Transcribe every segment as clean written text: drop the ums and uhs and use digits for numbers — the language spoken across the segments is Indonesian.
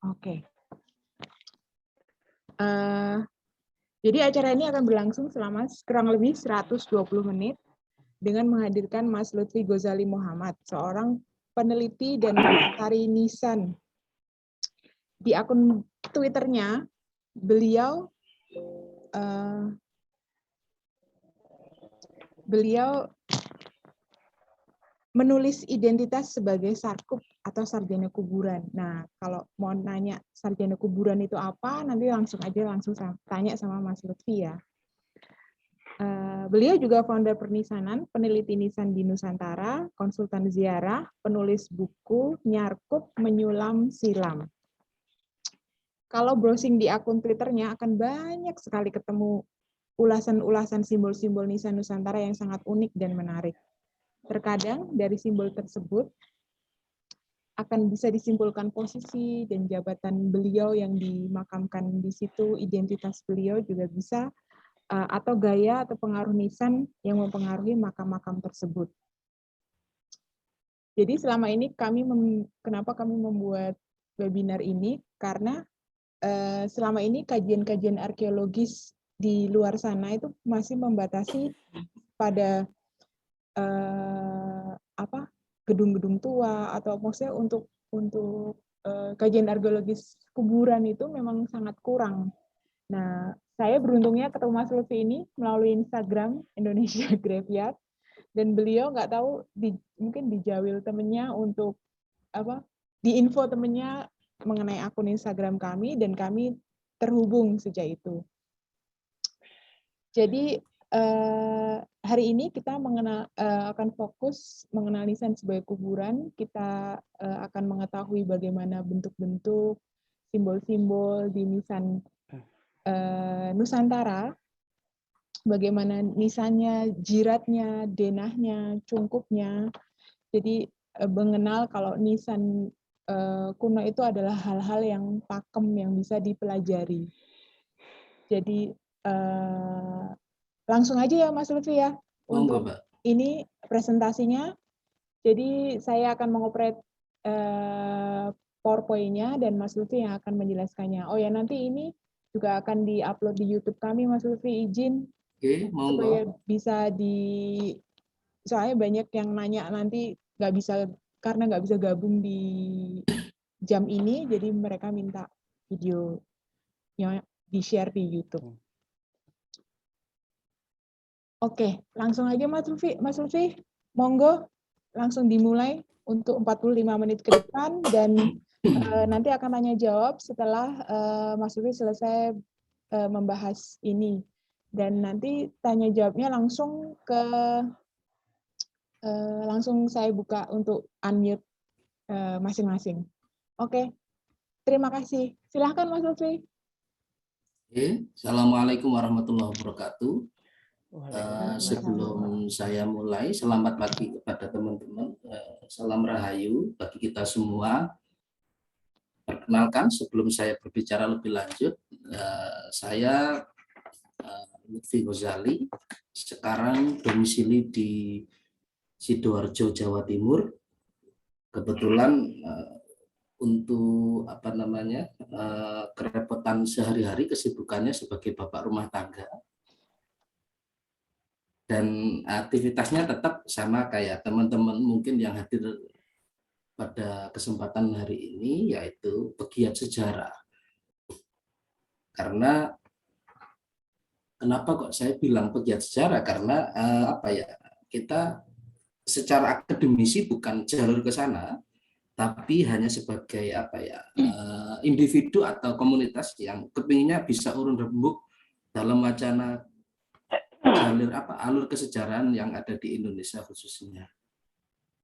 Oke. Jadi acara ini akan berlangsung selama kurang lebih 120 menit dengan menghadirkan Mas Lutfi Ghazali Muhammad, seorang peneliti dan pelestari nisan. Di akun Twitternya, beliau menulis identitas sebagai sarkup atau sarjana kuburan. Nah, kalau mau nanya sarjana kuburan itu apa, nanti langsung tanya sama Mas Lutfi ya. Beliau juga founder Pernisanan, peneliti nisan di Nusantara, konsultan ziarah, penulis buku, nyarkup, menyulam, silam. Kalau browsing di akun Twitternya akan banyak sekali ketemu ulasan-ulasan simbol-simbol nisan Nusantara yang sangat unik dan menarik. Terkadang dari simbol tersebut akan bisa disimpulkan posisi dan jabatan beliau yang dimakamkan di situ, identitas beliau juga bisa, atau gaya atau pengaruh nisan yang mempengaruhi makam-makam tersebut. Jadi selama ini kenapa kami membuat webinar ini? Karena selama ini kajian-kajian arkeologis di luar sana itu masih membatasi pada gedung-gedung tua, atau maksudnya untuk kajian arkeologis kuburan itu memang sangat kurang. Nah, saya beruntungnya ketemu Mas Lutfi ini melalui Instagram Indonesia Graveyard, dan beliau nggak tahu mungkin dijawil temennya untuk di info temennya mengenai akun Instagram kami, dan kami terhubung sejak itu. Jadi hari ini kita akan fokus mengenal nisan sebagai kuburan. Kita akan mengetahui bagaimana bentuk-bentuk, simbol-simbol di nisan Nusantara, bagaimana nisannya, jiratnya, denahnya, cungkupnya. Jadi mengenal kalau nisan kuno itu adalah hal-hal yang pakem yang bisa dipelajari. Jadi langsung aja ya Mas Lutfi ya untuk ini presentasinya. Jadi saya akan mengoperate PowerPoint-nya dan Mas Lutfi yang akan menjelaskannya. Oh ya, nanti ini juga akan di-upload di YouTube kami, Mas Lutfi izin. Oke, monggo. Supaya bisa soalnya banyak yang nanya nanti karena nggak bisa gabung di jam ini, jadi mereka minta video yang di-share di YouTube. Oke, langsung aja Mas Lutfi, monggo langsung dimulai untuk 45 menit ke depan, dan nanti akan tanya jawab setelah Mas Lutfi selesai membahas ini. Dan nanti tanya jawabnya langsung saya buka untuk unmute masing-masing. Oke, terima kasih. Silahkan Mas Lutfi. Assalamualaikum warahmatullahi wabarakatuh. Sebelum saya mulai, selamat pagi kepada teman-teman. Salam rahayu bagi kita semua. Perkenalkan, sebelum saya berbicara lebih lanjut, saya Lutfi Ghazali, sekarang domisili di Sidoarjo, Jawa Timur. Kebetulan untuk kerepotan sehari-hari, kesibukannya sebagai bapak rumah tangga, dan aktivitasnya tetap sama kayak teman-teman mungkin yang hadir pada kesempatan hari ini, yaitu pegiat sejarah. Karena kenapa kok saya bilang pegiat sejarah? Karena kita secara akademisi bukan jalur ke sana, tapi hanya sebagai individu atau komunitas yang kepinginnya bisa urun rembuk dalam wacana alur kesejarahan yang ada di Indonesia khususnya.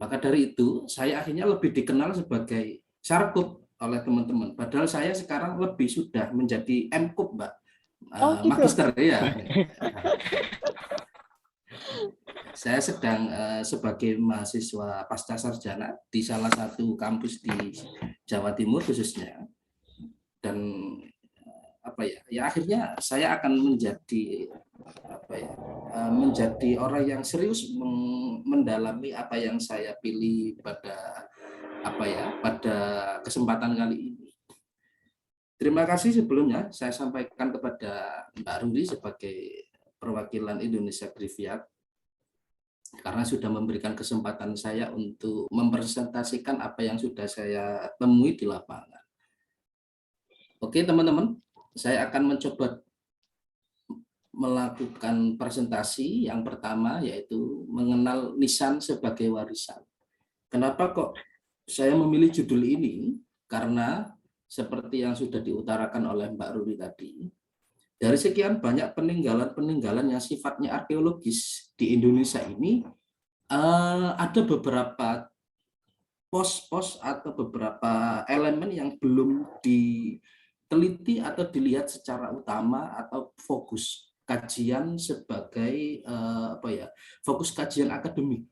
Maka dari itu saya akhirnya lebih dikenal sebagai Sarkup oleh teman-teman. Padahal saya sekarang lebih sudah menjadi MKup, Mbak. Gitu. Magister ya. Saya sedang sebagai mahasiswa pasca sarjana di salah satu kampus di Jawa Timur khususnya, dan akhirnya saya akan menjadi orang yang serius mendalami apa yang saya pilih pada kesempatan kali ini. Terima kasih sebelumnya saya sampaikan kepada Mbak Ruri sebagai perwakilan Indonesia Grifiat karena sudah memberikan kesempatan saya untuk mempresentasikan apa yang sudah saya temui di lapangan. Oke teman-teman, saya akan mencoba melakukan presentasi yang pertama yaitu mengenal nisan sebagai warisan. Kenapa kok saya memilih judul ini? Karena seperti yang sudah diutarakan oleh Mbak Ruri tadi, dari sekian banyak peninggalan-peninggalan yang sifatnya arkeologis di Indonesia ini, ada beberapa pos-pos atau beberapa elemen yang belum diteliti atau dilihat secara utama atau fokus kajian sebagai fokus kajian akademik.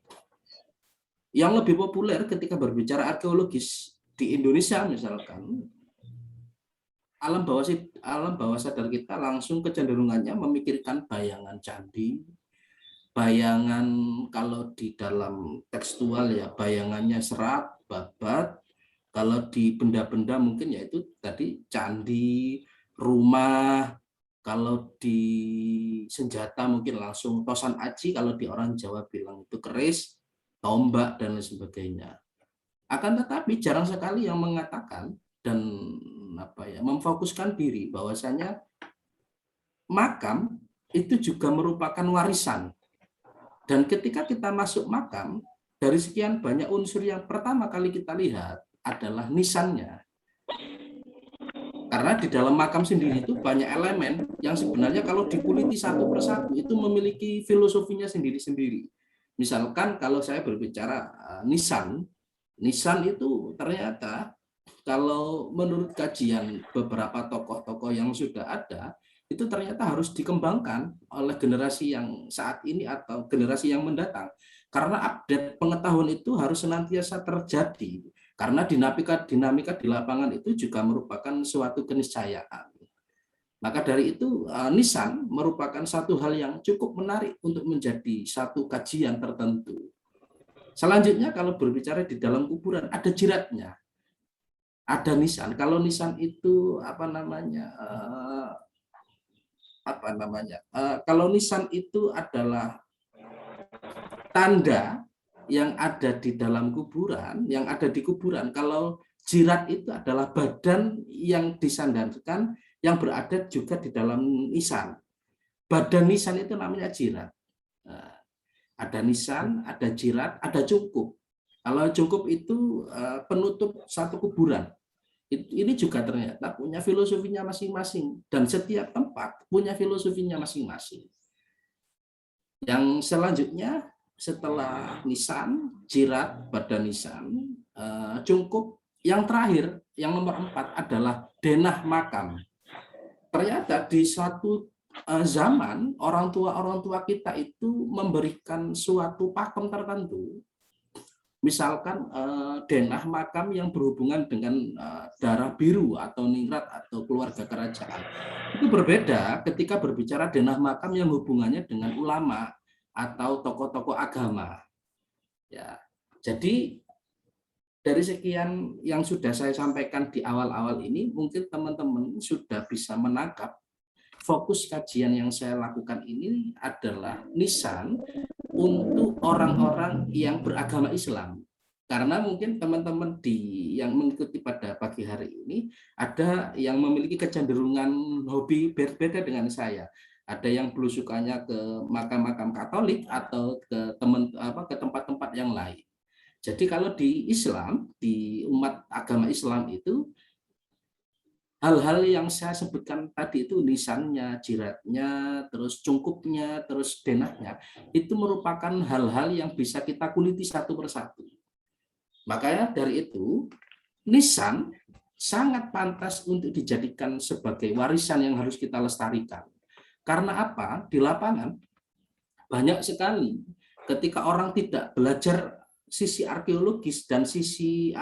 Yang lebih populer ketika berbicara arkeologis di Indonesia misalkan, alam bawah sadar kita langsung kecenderungannya memikirkan bayangan candi, bayangan kalau di dalam tekstual ya bayangannya serat, babat, kalau di benda-benda mungkin yaitu tadi candi, rumah, kalau di senjata mungkin langsung tosan aji, kalau di orang Jawa bilang itu keris, tombak dan lain sebagainya. Akan tetapi jarang sekali yang mengatakan dan memfokuskan diri bahwasanya makam itu juga merupakan warisan. Dan ketika kita masuk makam, dari sekian banyak unsur yang pertama kali kita lihat adalah nisannya. Karena di dalam makam sendiri itu banyak elemen yang sebenarnya kalau dikuliti satu persatu itu memiliki filosofinya sendiri-sendiri. Misalkan kalau saya berbicara nisan itu ternyata kalau menurut kajian beberapa tokoh-tokoh yang sudah ada, itu ternyata harus dikembangkan oleh generasi yang saat ini atau generasi yang mendatang. Karena update pengetahuan itu harus senantiasa terjadi. Karena dinamika di lapangan itu juga merupakan suatu keniscayaan. Maka dari itu, nisan merupakan satu hal yang cukup menarik untuk menjadi satu kajian tertentu. Selanjutnya kalau berbicara di dalam kuburan, ada jiratnya. Ada nisan. Kalau nisan itu kalau nisan itu adalah tanda yang ada di dalam kuburan, yang ada di kuburan. Kalau jirat itu adalah badan yang disandarkan, yang berada juga di dalam nisan. Badan nisan itu namanya jirat. Nah, ada nisan, ada jirat, ada cungkup. Kalau cungkup itu penutup satu kuburan. Ini juga ternyata punya filosofinya masing-masing. Dan setiap tempat punya filosofinya masing-masing. Yang selanjutnya, setelah nisan, jirat, badan nisan, cungkup, yang terakhir, yang nomor 4 adalah denah makam. Ternyata di suatu zaman orang tua kita itu memberikan suatu pakem tertentu, misalkan denah makam yang berhubungan dengan darah biru atau ningrat atau keluarga kerajaan. Itu berbeda ketika berbicara denah makam yang hubungannya dengan ulama atau tokoh-tokoh agama. Ya, jadi dari sekian yang sudah saya sampaikan di awal-awal ini, mungkin teman-teman sudah bisa menangkap fokus kajian yang saya lakukan ini adalah nisan untuk orang-orang yang beragama Islam. Karena mungkin teman-teman yang mengikuti pada pagi hari ini ada yang memiliki kecenderungan hobi berbeda dengan saya. Ada yang belusukannya ke makam-makam Katolik atau ke tempat-tempat yang lain. Jadi kalau di Islam, di umat agama Islam itu hal-hal yang saya sebutkan tadi itu nisannya, jiratnya, terus cungkupnya, terus denahnya, itu merupakan hal-hal yang bisa kita kuliti satu persatu. Makanya dari itu, nisan sangat pantas untuk dijadikan sebagai warisan yang harus kita lestarikan. Karena apa? Di lapangan banyak sekali ketika orang tidak belajar sisi arkeologis dan sisi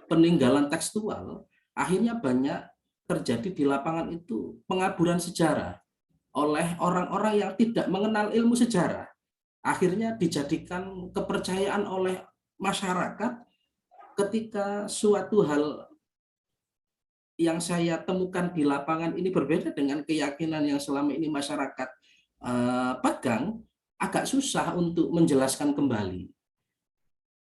peninggalan tekstual, akhirnya banyak terjadi di lapangan itu pengaburan sejarah oleh orang-orang yang tidak mengenal ilmu sejarah. Akhirnya dijadikan kepercayaan oleh masyarakat ketika suatu hal yang saya temukan di lapangan ini berbeda dengan keyakinan yang selama ini masyarakat pegang, agak susah untuk menjelaskan kembali.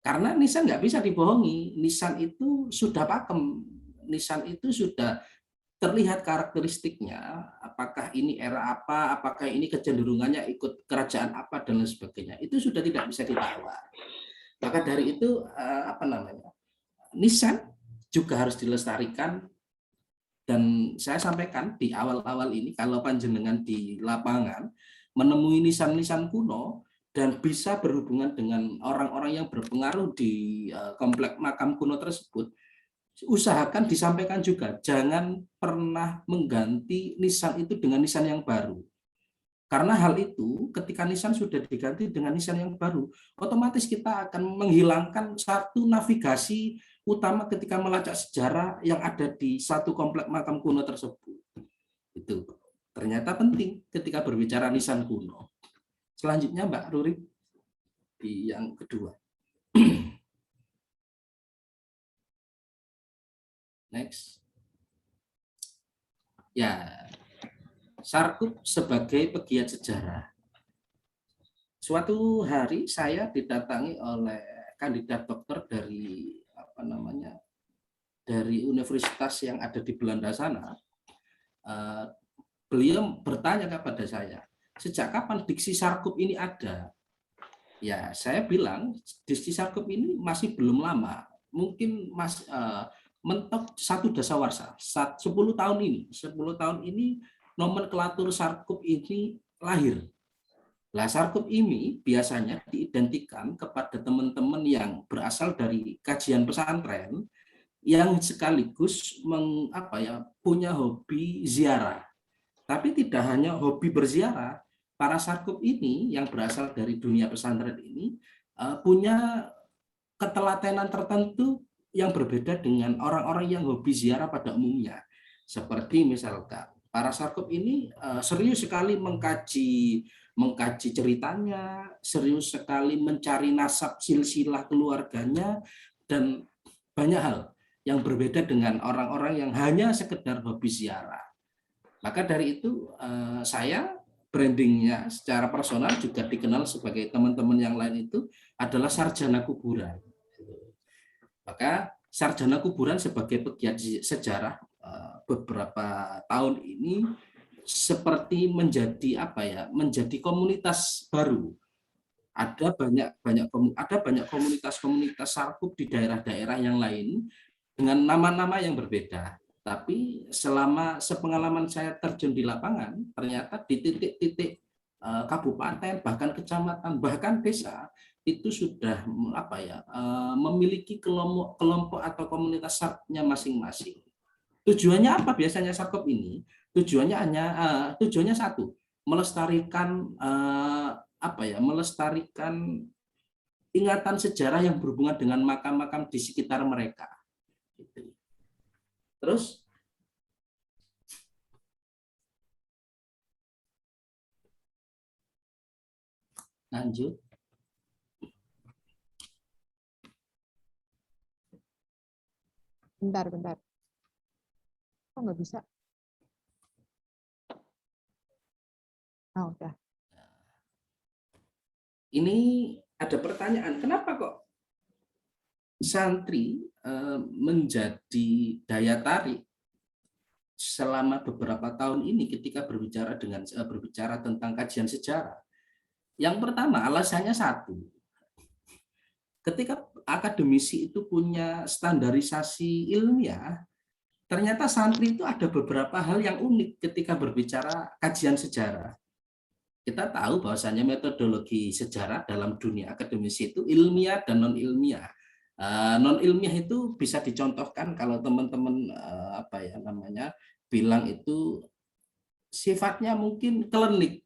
Karena nisan nggak bisa dibohongi, nisan itu sudah pakem, nisan itu sudah terlihat karakteristiknya, apakah ini era apa, apakah ini kecenderungannya ikut kerajaan apa dan lain sebagainya. Itu sudah tidak bisa ditawar. Maka dari itu apa namanya, nisan juga harus dilestarikan. Dan saya sampaikan di awal-awal ini, kalau panjenengan di lapangan menemui nisan-nisan kuno dan bisa berhubungan dengan orang-orang yang berpengaruh di komplek makam kuno tersebut, usahakan disampaikan juga, jangan pernah mengganti nisan itu dengan nisan yang baru. Karena hal itu, ketika nisan sudah diganti dengan nisan yang baru, otomatis kita akan menghilangkan satu navigasi utama ketika melacak sejarah yang ada di satu komplek makam kuno tersebut. Itu ternyata penting ketika berbicara nisan kuno. Selanjutnya Mbak Ruri, di yang kedua. Next. Ya, Sarkup sebagai pegiat sejarah. Suatu hari saya didatangi oleh kandidat dokter dari apa namanya, dari universitas yang ada di Belanda sana. Beliau bertanya kepada saya, sejak kapan diksi Sarkup ini ada? Ya, saya bilang diksi Sarkup ini masih belum lama, mungkin mentok satu dasawarsa, 10 tahun ini, 10 tahun ini nomenklatur Sarkup ini lahir. Nah, Sarkup ini biasanya diidentikan kepada teman-teman yang berasal dari kajian pesantren yang sekaligus punya hobi ziarah. Tapi tidak hanya hobi berziarah, para Sarkup ini yang berasal dari dunia pesantren ini punya ketelatenan tertentu yang berbeda dengan orang-orang yang hobi ziarah pada umumnya. Seperti misalkan para Sarkup ini serius sekali mengkaji ceritanya, serius sekali mencari nasab silsilah keluarganya, dan banyak hal yang berbeda dengan orang-orang yang hanya sekedar hobi ziarah. Maka dari itu saya brandingnya secara personal juga dikenal sebagai teman-teman yang lain itu adalah sarjana kuburan. Maka sarjana kuburan sebagai pegiat sejarah beberapa tahun ini seperti menjadi menjadi komunitas baru. Ada banyak komunitas Sarkup di daerah-daerah yang lain dengan nama-nama yang berbeda. Tapi selama sepengalaman saya terjun di lapangan, ternyata di titik-titik kabupaten, bahkan kecamatan, bahkan desa itu sudah memiliki kelompok atau komunitas Sarkupnya masing-masing. Tujuannya apa biasanya Sarkup ini? Tujuannya satu, melestarikan melestarikan ingatan sejarah yang berhubungan dengan makam-makam di sekitar mereka. Terus lanjut. Bentar. Kok nggak bisa? Oh, udah. Ini ada pertanyaan, kenapa kok santri menjadi daya tarik selama beberapa tahun ini ketika berbicara tentang kajian sejarah? Yang pertama, alasannya satu. Ketika akademisi itu punya standarisasi ilmiah, ternyata santri itu ada beberapa hal yang unik ketika berbicara kajian sejarah. Kita tahu bahwasanya metodologi sejarah dalam dunia akademisi itu ilmiah dan non ilmiah. Non ilmiah itu bisa dicontohkan kalau teman-teman bilang itu sifatnya mungkin klinik.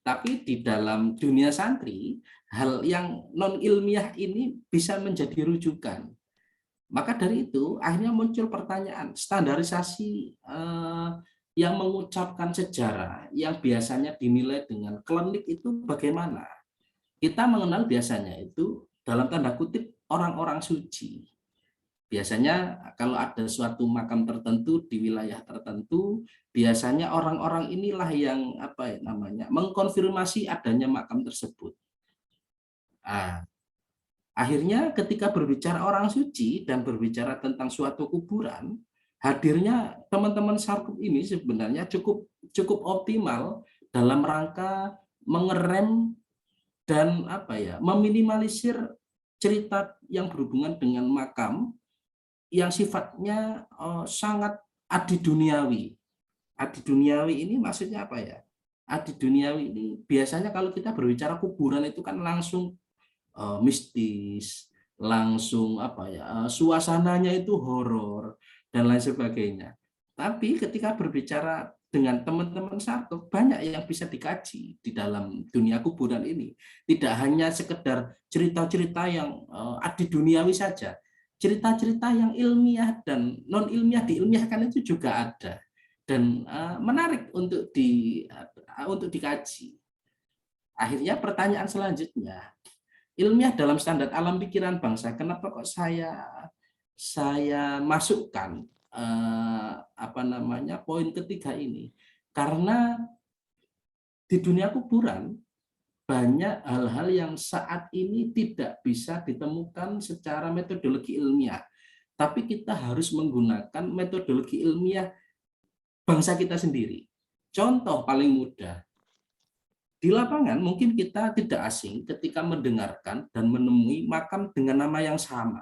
Tapi di dalam dunia santri, hal yang non ilmiah ini bisa menjadi rujukan. Maka dari itu akhirnya muncul pertanyaan, standarisasi yang mengucapkan sejarah yang biasanya dinilai dengan klinik itu bagaimana? Kita mengenal biasanya itu dalam tanda kutip orang-orang suci. Biasanya kalau ada suatu makam tertentu di wilayah tertentu, biasanya orang-orang inilah yang apa ya namanya mengkonfirmasi adanya makam tersebut. Nah, akhirnya ketika berbicara orang suci dan berbicara tentang suatu kuburan, hadirnya teman-teman Sarkup ini sebenarnya cukup cukup optimal dalam rangka mengerem dan apa ya meminimalisir cerita yang berhubungan dengan makam yang sifatnya sangat adi duniawi. Adi duniawi ini maksudnya apa ya? Adi duniawi ini biasanya kalau kita berbicara kuburan itu kan langsung mistis, langsung apa ya? Suasananya itu horor dan lain sebagainya. Tapi ketika berbicara dengan teman-teman satu, banyak yang bisa dikaji di dalam dunia kuburan ini. Tidak hanya sekedar cerita-cerita yang adi duniawi saja, cerita-cerita yang ilmiah dan non ilmiah diilmiahkan itu juga ada dan menarik untuk dikaji. Akhirnya pertanyaan selanjutnya, ilmiah dalam standar alam pikiran bangsa, kenapa kok saya masukkan apa namanya poin ketiga ini? Karena di dunia kuburan banyak hal-hal yang saat ini tidak bisa ditemukan secara metodologi ilmiah. Tapi kita harus menggunakan metodologi ilmiah bangsa kita sendiri. Contoh paling mudah, di lapangan mungkin kita tidak asing ketika mendengarkan dan menemui makam dengan nama yang sama.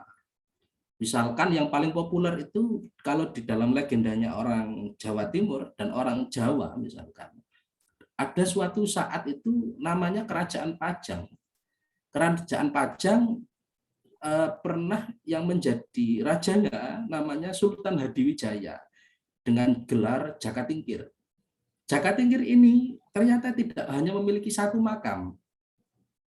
Misalkan yang paling populer itu kalau di dalam legendanya orang Jawa Timur dan orang Jawa misalkan, ada suatu saat itu namanya Kerajaan Pajang. Kerajaan Pajang pernah yang menjadi rajanya namanya Sultan Hadiwijaya dengan gelar Jakatingkir. Jakatingkir ini ternyata tidak hanya memiliki satu makam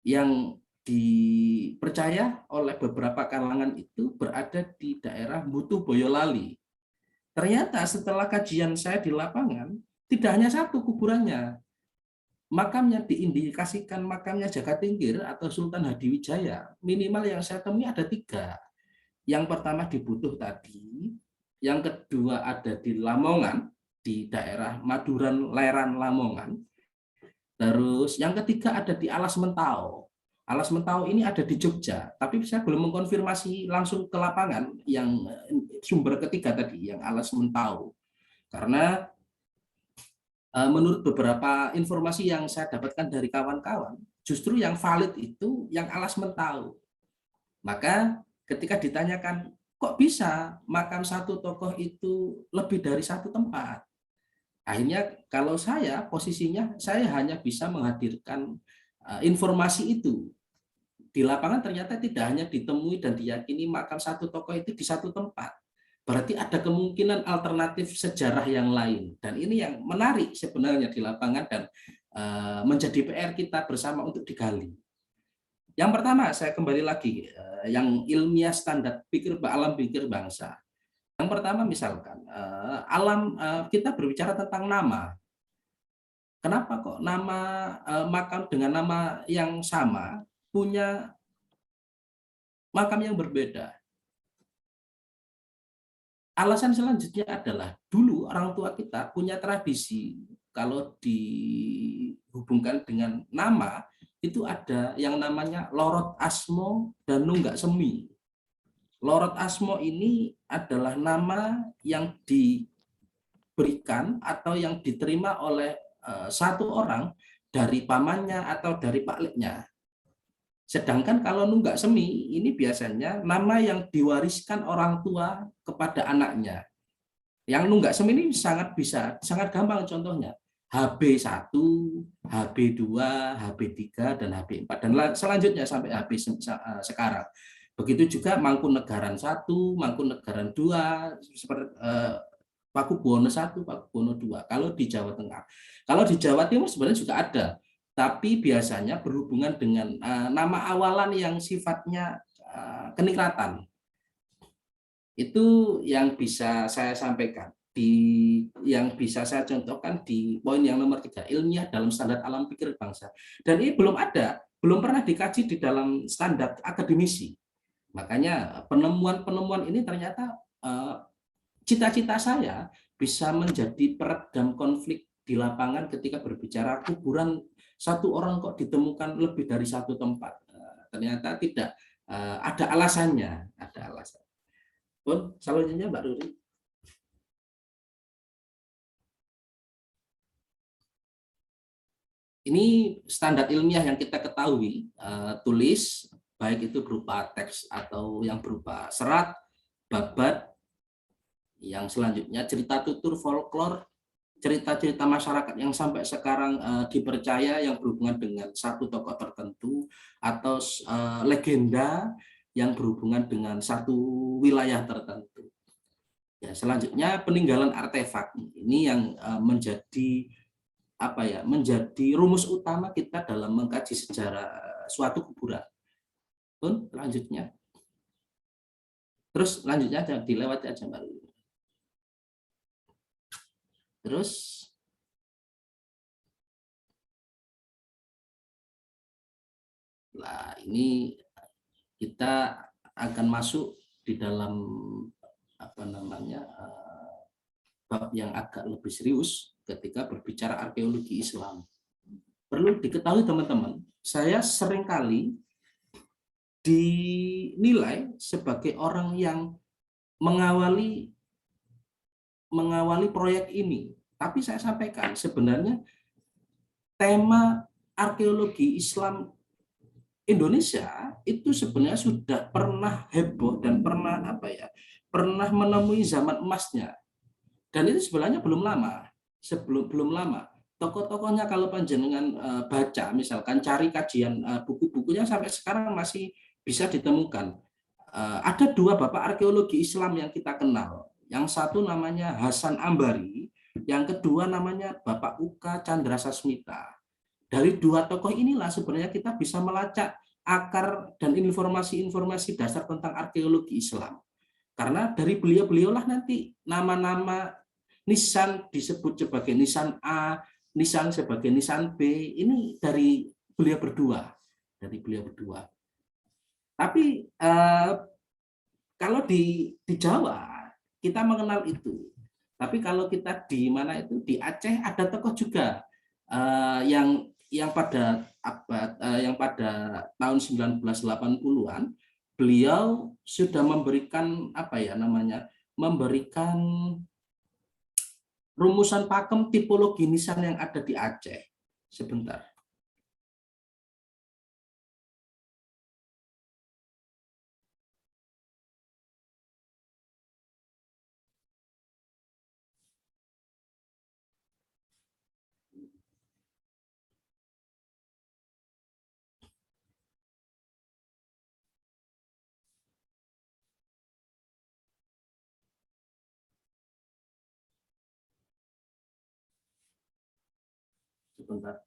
yang dipercaya oleh beberapa kalangan itu berada di daerah Mutu Boyolali. Ternyata setelah kajian saya di lapangan, tidak hanya satu kuburannya. Makamnya diindikasikan makamnya Jakatingkir atau Sultan Hadiwijaya, minimal yang saya temui ada 3. Yang pertama di Butuh tadi, yang kedua ada di Lamongan, di daerah Maduran Leran Lamongan. Terus yang ketiga ada di Alas Mentau. Alas Mentau ini ada di Jogja, tapi saya belum mengkonfirmasi langsung ke lapangan yang sumber ketiga tadi, yang Alas Mentau. Karena menurut beberapa informasi yang saya dapatkan dari kawan-kawan, justru yang valid itu yang Alas Mentau. Maka ketika ditanyakan, kok bisa makam satu tokoh itu lebih dari satu tempat? Akhirnya kalau saya posisinya saya hanya bisa menghadirkan informasi itu. Di lapangan ternyata tidak hanya ditemui dan diyakini makam satu tokoh itu di satu tempat. Berarti ada kemungkinan alternatif sejarah yang lain. Dan ini yang menarik sebenarnya di lapangan dan menjadi PR kita bersama untuk digali. Yang pertama, saya kembali lagi yang ilmiah standar alam pikir bangsa. Yang pertama misalkan kita berbicara tentang nama. Kenapa kok nama makam dengan nama yang sama punya makam yang berbeda? Alasan selanjutnya adalah dulu orang tua kita punya tradisi kalau dihubungkan dengan nama itu ada yang namanya Lorot Asmo dan Nunggak Semi. Lorot Asmo ini adalah nama yang diberikan atau yang diterima oleh satu orang dari pamannya atau dari pakliknya. Sedangkan kalau Nunggak Semi ini biasanya nama yang diwariskan orang tua kepada anaknya. Yang Nunggak Semi ini sangat gampang contohnya. HB1, HB2, HB3, dan HB4. Dan selanjutnya sampai HB sekarang. Begitu juga Mangkunegaran 1, Mangkunegaran 2, seperti Pakubuwono 1, Pakubuwono 2. Kalau di Jawa Tengah. Kalau di Jawa Timur sebenarnya juga ada, tapi biasanya berhubungan dengan nama awalan yang sifatnya kenikratan. Itu yang bisa saya sampaikan. Yang bisa saya contohkan di poin yang nomor 3, ilmiah dalam standar alam pikir bangsa. Dan ini belum pernah dikaji di dalam standar akademisi. Makanya penemuan-penemuan ini ternyata cita-cita saya bisa menjadi peredam konflik di lapangan ketika berbicara kuburan satu orang kok ditemukan lebih dari satu tempat. Ternyata tidak, ada alasannya, ada alasan. Pun selanjutnya Mbak Ruri. Ini standar ilmiah yang kita ketahui, tulis baik itu berupa teks atau yang berupa serat, babat, yang selanjutnya cerita tutur folklore, cerita-cerita masyarakat yang sampai sekarang dipercaya yang berhubungan dengan satu tokoh tertentu, atau legenda yang berhubungan dengan satu wilayah tertentu. Ya, selanjutnya peninggalan artefak ini yang menjadi menjadi rumus utama kita dalam mengkaji sejarah suatu kuburan. Pun lanjutnya. Terus lanjutnya jangan dilewati aja Mbak. Terus ini kita akan masuk di dalam bab yang agak lebih serius ketika berbicara arkeologi Islam. Perlu diketahui teman-teman, saya seringkali dinilai sebagai orang yang mengawali proyek ini. Tapi saya sampaikan sebenarnya tema arkeologi Islam Indonesia itu sebenarnya sudah pernah heboh dan pernah pernah menemui zaman emasnya. Dan itu sebenarnya belum lama. Belum lama. Tokoh-tokohnya kalau panjenengan baca, misalkan cari kajian buku-bukunya sampai sekarang masih bisa ditemukan. Ada dua bapak arkeologi Islam yang kita kenal. Yang satu namanya Hasan Ambari, yang kedua namanya Bapak Uka Chandra Sasmita. Dari dua tokoh inilah sebenarnya kita bisa melacak akar dan informasi-informasi dasar tentang arkeologi Islam. Karena dari beliau-beliaulah nanti nama-nama nisan disebut sebagai nisan A, nisan sebagai nisan B, ini dari beliau berdua. Tapi kalau di Jawa kita mengenal itu. Tapi kalau kita di mana itu di Aceh ada tokoh juga yang pada tahun 1980-an beliau sudah memberikan memberikan rumusan pakem tipologi nisan yang ada di Aceh. Sebentar. Sebentar.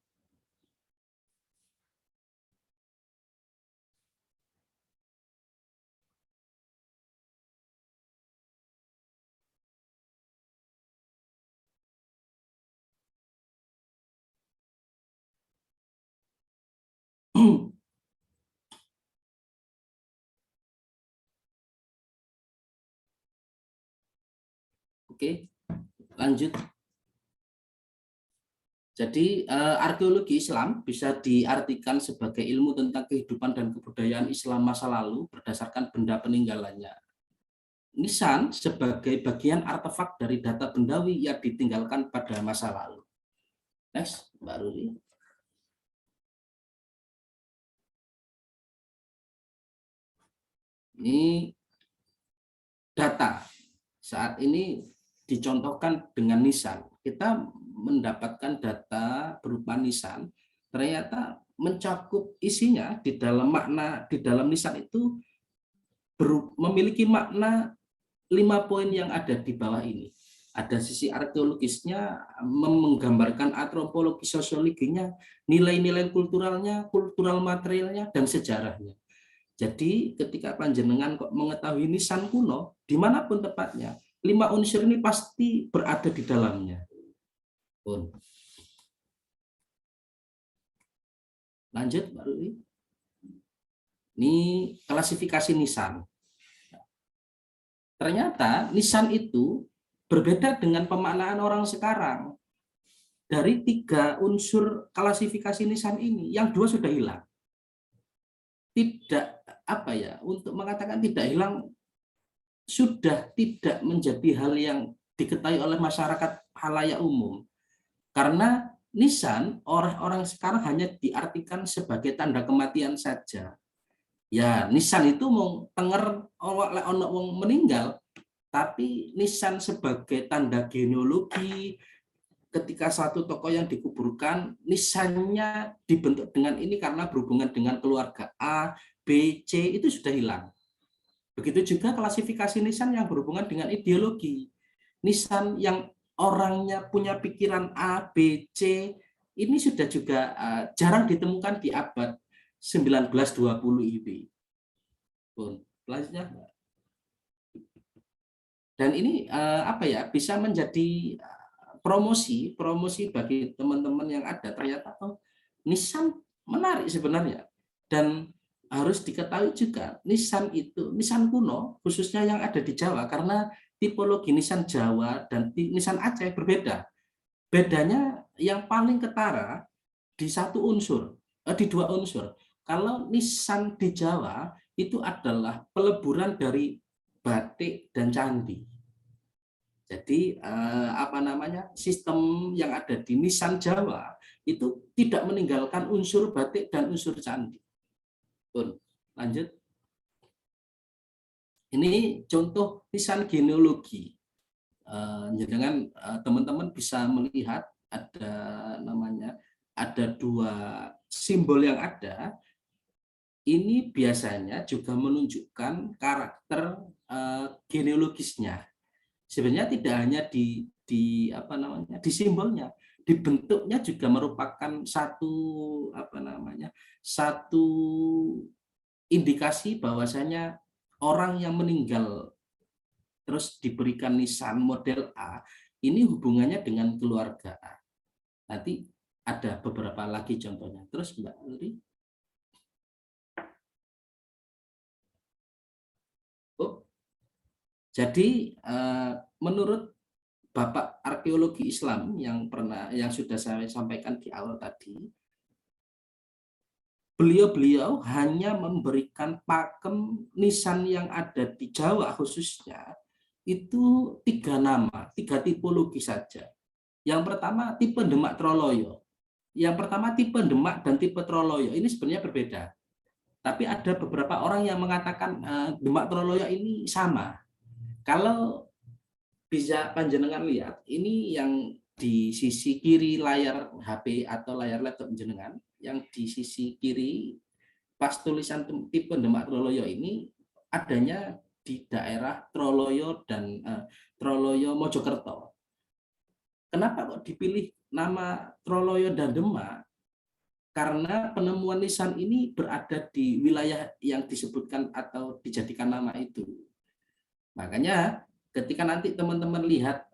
Oke, lanjut. Jadi arkeologi Islam bisa diartikan sebagai ilmu tentang kehidupan dan kebudayaan Islam masa lalu berdasarkan benda peninggalannya. Nisan sebagai bagian artefak dari data bendawi yang ditinggalkan pada masa lalu. Next, Mbak Ruri. Ini data saat ini dicontohkan dengan nisan. Kita mendapatkan data berupa nisan, ternyata mencakup isinya di dalam makna di dalam nisan itu memiliki makna 5 poin yang ada di bawah ini. Ada sisi arkeologisnya, menggambarkan antropologi sosiologinya, nilai-nilai kulturalnya, kultural materialnya, dan sejarahnya. Jadi ketika panjenengan kok mengetahui nisan kuno, dimanapun tepatnya, 5 unsur ini pasti berada di dalamnya. Lanjut, Mbak Rui. Ini klasifikasi nisan. Ternyata nisan itu berbeda dengan pemaknaan orang sekarang. Dari 3 unsur klasifikasi nisan ini, yang 2 sudah hilang. Tidak apa ya, untuk mengatakan tidak hilang sudah tidak menjadi hal yang diketahui oleh masyarakat halayak umum. Karena nisan orang-orang sekarang hanya diartikan sebagai tanda kematian saja. Ya, nisan itu mau tenger ono wong meninggal, tapi nisan sebagai tanda genealogi. Ketika satu tokoh yang dikuburkan, nisannya dibentuk dengan ini karena berhubungan dengan keluarga A, B, C, itu sudah hilang. Begitu juga klasifikasi nisan yang berhubungan dengan ideologi. Nisan yang orangnya punya pikiran A, B, C, ini sudah juga jarang ditemukan di abad 19-20 ini. Selanjutnya. Dan ini apa ya, bisa menjadi promosi bagi teman-teman yang ada. Ternyata nisan menarik sebenarnya, dan harus diketahui juga nisan itu nisan kuno khususnya yang ada di Jawa, karena tipologi nisan Jawa dan nisan Aceh berbeda. Bedanya yang paling ketara di di 2 unsur. Kalau nisan di Jawa itu adalah peleburan dari batik dan candi. Jadi sistem yang ada di nisan Jawa itu tidak meninggalkan unsur batik dan unsur candi. Lanjut. Ini contoh nisan genealogi. Dengan teman-teman bisa melihat ada 2 simbol yang ada. Ini biasanya juga menunjukkan karakter genealogisnya. Sebenarnya tidak hanya di simbolnya, di bentuknya juga merupakan satu indikasi bahwasanya orang yang meninggal terus diberikan nisan model A ini hubungannya dengan keluarga A. Nanti ada beberapa lagi contohnya. Terus Mbak Luri. Jadi menurut Bapak arkeologi Islam yang sudah saya sampaikan di awal tadi, beliau hanya memberikan pakem nisan yang ada di Jawa khususnya itu 3 nama, 3 tipologi saja. Yang pertama tipe Demak Troloyo. Yang pertama tipe Demak dan tipe Troloyo ini sebenarnya berbeda. Tapi ada beberapa orang yang mengatakan Demak Troloyo ini sama. Kalau bisa panjenengan lihat, ini yang di sisi kiri layar HP atau layar laptop jenengan, yang di sisi kiri pas tulisan tipe Demak Troloyo ini adanya di daerah Troloyo dan Troloyo Mojokerto. Kenapa kok dipilih nama Troloyo dan Demak? Karena penemuan nisan ini berada di wilayah yang disebutkan atau dijadikan nama itu. Makanya ketika nanti teman-teman lihat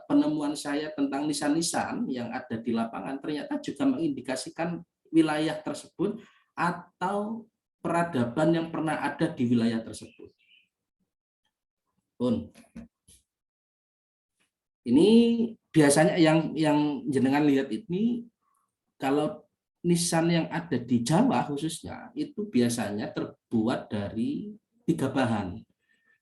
penemuan saya tentang nisan-nisan yang ada di lapangan, ternyata juga mengindikasikan wilayah tersebut atau peradaban yang pernah ada di wilayah tersebut. Ini biasanya yang jenengan lihat ini, kalau nisan yang ada di Jawa khususnya itu biasanya terbuat dari 3 bahan.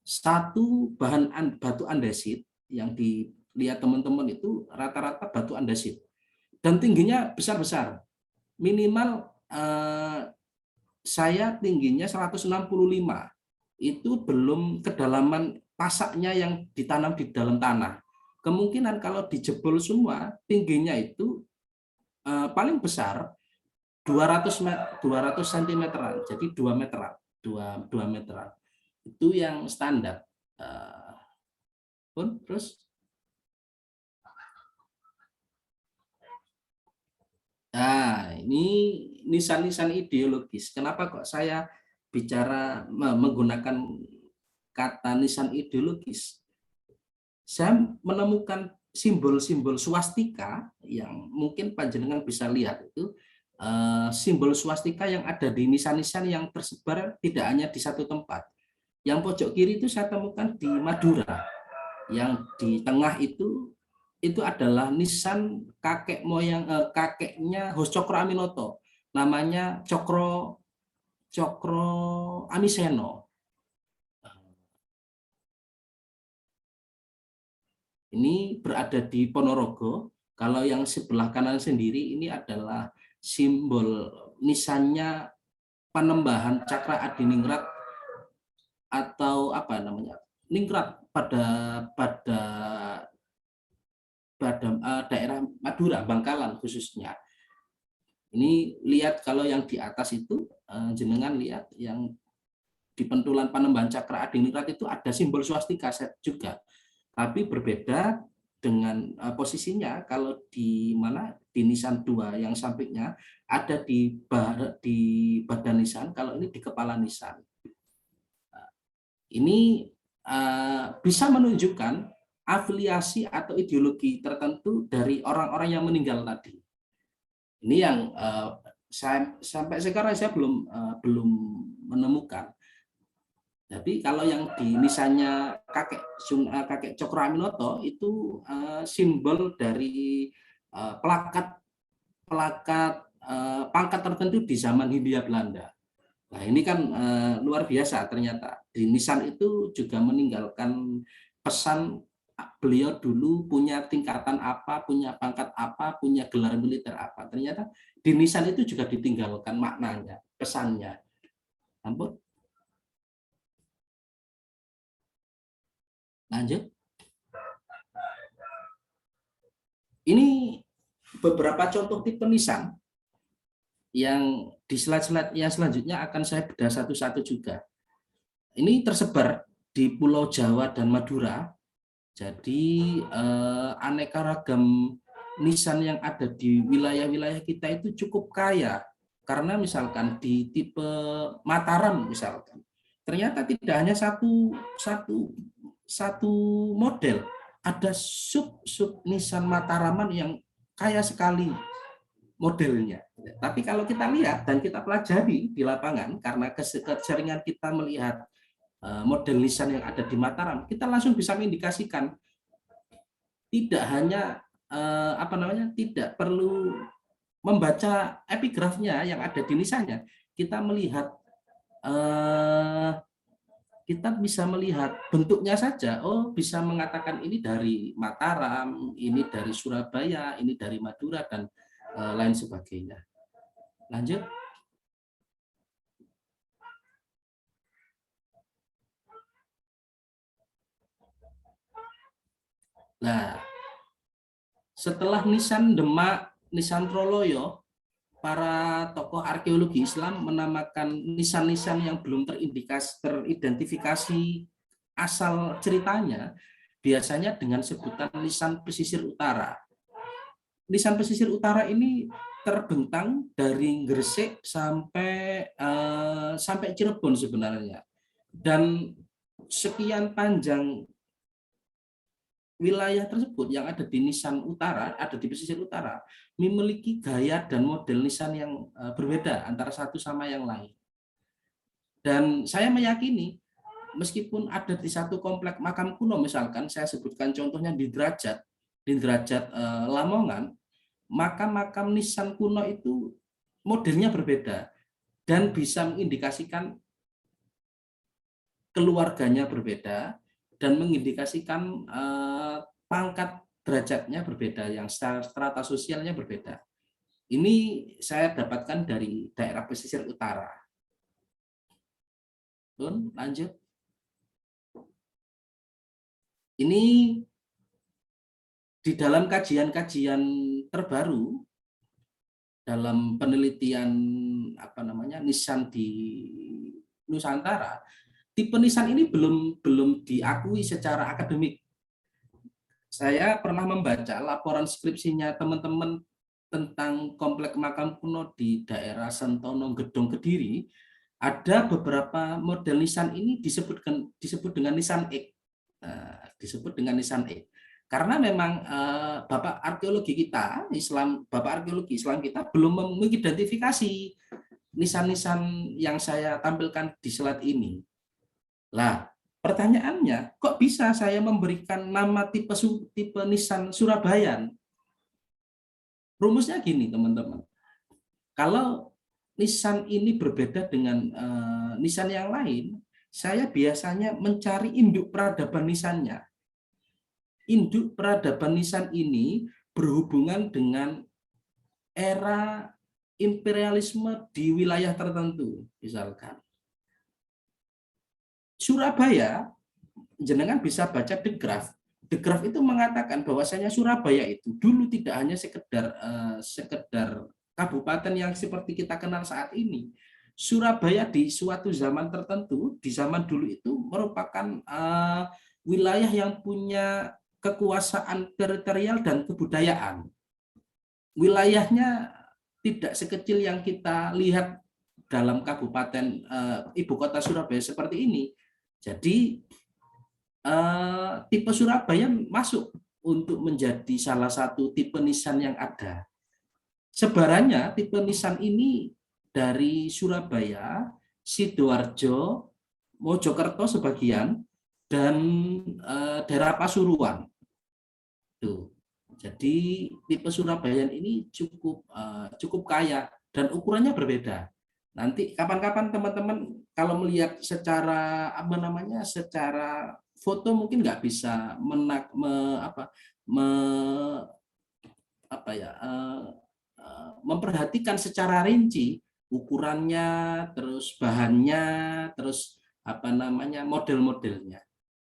Satu bahan batu andesit, yang dilihat teman-teman itu rata-rata batu andesit dan tingginya besar-besar. Minimal saya tingginya 165, itu belum kedalaman pasaknya yang ditanam di dalam tanah. Kemungkinan kalau dijebol semua tingginya itu paling besar 200 cm-an, jadi 2 meteran, 2 meteran. Itu yang standar. Terus nah, ini nisan-nisan ideologis. Kenapa kok saya bicara menggunakan kata nisan ideologis? Saya menemukan simbol-simbol swastika yang mungkin panjenengan bisa lihat itu simbol swastika yang ada di nisan-nisan yang tersebar tidak hanya di satu tempat. Yang pojok kiri itu saya temukan di Madura. Yang di tengah itu adalah nisan kakek moyang kakeknya Hos Cokro Aminoto. Namanya Cokro Amiseno. Ini berada di Ponorogo. Kalau yang sebelah kanan sendiri ini adalah simbol nisannya Panembahan Cakra Adiningrat atau apa namanya, ningrat pada daerah Madura, Bangkalan khususnya. Ini lihat kalau yang di atas itu jenengan lihat yang di pentulan Panembahan Cakra Adiningrat itu ada simbol swastika juga, tapi berbeda dengan posisinya. Kalau di mana di nisan 2 yang sampingnya ada di badan nisan, kalau ini di kepala nisan. Ini bisa menunjukkan afiliasi atau ideologi tertentu dari orang-orang yang meninggal tadi. Ini yang sampai sekarang saya belum menemukan. Jadi kalau yang di nisannya kakek Cokro Aminoto itu simbol dari pangkat tertentu di zaman Hindia Belanda. Nah ini kan luar biasa, ternyata di nisan itu juga meninggalkan pesan beliau dulu punya tingkatan apa, punya pangkat apa, punya gelar militer apa. Ternyata di nisan itu juga ditinggalkan maknanya, pesannya. Ampun. Lanjut. Ini beberapa contoh tipe nisan yang di slide-slide yang selanjutnya akan saya bedah satu-satu juga. Ini tersebar di Pulau Jawa dan Madura. Jadi aneka ragam nisan yang ada di wilayah-wilayah kita itu cukup kaya. Karena misalkan di tipe Mataram misalkan, ternyata tidak hanya satu model, ada sub nisan Mataraman yang kaya sekali modelnya. Tapi kalau kita lihat dan kita pelajari di lapangan, karena keseringan kita melihat model nisan yang ada di Mataram, kita langsung bisa mengindikasikan tidak hanya tidak perlu membaca epigrafnya yang ada di nisannya, kita melihat kita bisa melihat bentuknya saja. Oh, bisa mengatakan ini dari Mataram, ini dari Surabaya, ini dari Madura dan lain sebagainya. Lanjut. Nah, setelah nisan Demak, nisan Troloyo, para tokoh arkeologi Islam menamakan nisan-nisan yang belum teridentifikasi asal ceritanya biasanya dengan sebutan nisan pesisir utara. Nisan pesisir utara ini terbentang dari Gresik sampai Cirebon sebenarnya, dan sekian panjang wilayah tersebut yang ada di nisan utara, ada di pesisir utara, memiliki gaya dan model nisan yang berbeda antara satu sama yang lain. Dan saya meyakini meskipun ada di satu komplek makam kuno, misalkan saya sebutkan contohnya di Derajat Lamongan, makam-makam nisan kuno itu modelnya berbeda dan bisa mengindikasikan keluarganya berbeda dan mengindikasikan pangkat derajatnya berbeda, yang strata sosialnya berbeda. Ini saya dapatkan dari daerah pesisir utara. Lanjut. Ini di dalam kajian-kajian terbaru dalam penelitian nisan di Nusantara, tipe nisan ini belum diakui secara akademik. Saya pernah membaca laporan skripsinya teman-teman tentang komplek makam kuno di daerah Sentono Gedong Kediri. Ada beberapa model nisan ini disebut dengan nisan X. Disebut dengan nisan X. Karena memang Bapak arkeologi kita, Bapak arkeologi Islam kita belum mengidentifikasi nisan-nisan yang saya tampilkan di slide ini. Lah, pertanyaannya, kok bisa saya memberikan nama tipe nisan Surabayan? Rumusnya gini, teman-teman. Kalau nisan ini berbeda dengan nisan yang lain, saya biasanya mencari induk peradaban nisannya. Induk peradaban nisan ini berhubungan dengan era imperialisme di wilayah tertentu. Misalkan Surabaya, jenengan bisa baca The Graph. The Graph itu mengatakan bahwasanya Surabaya itu dulu tidak hanya sekedar kabupaten yang seperti kita kenal saat ini. Surabaya di suatu zaman tertentu, di zaman dulu itu merupakan wilayah yang punya kekuasaan teritorial dan kebudayaan. Wilayahnya tidak sekecil yang kita lihat dalam kabupaten ibu kota Surabaya seperti ini. Jadi tipe Surabaya masuk untuk menjadi salah satu tipe nisan yang ada. Sebarannya tipe nisan ini dari Surabaya, Sidoarjo, Mojokerto sebagian, dan daerah Pasuruan. Tuh. Jadi tipe Surabayan ini cukup kaya dan ukurannya berbeda. Nanti kapan-kapan teman-teman kalau melihat secara secara foto mungkin nggak bisa memperhatikan secara rinci ukurannya, terus bahannya, terus model-modelnya.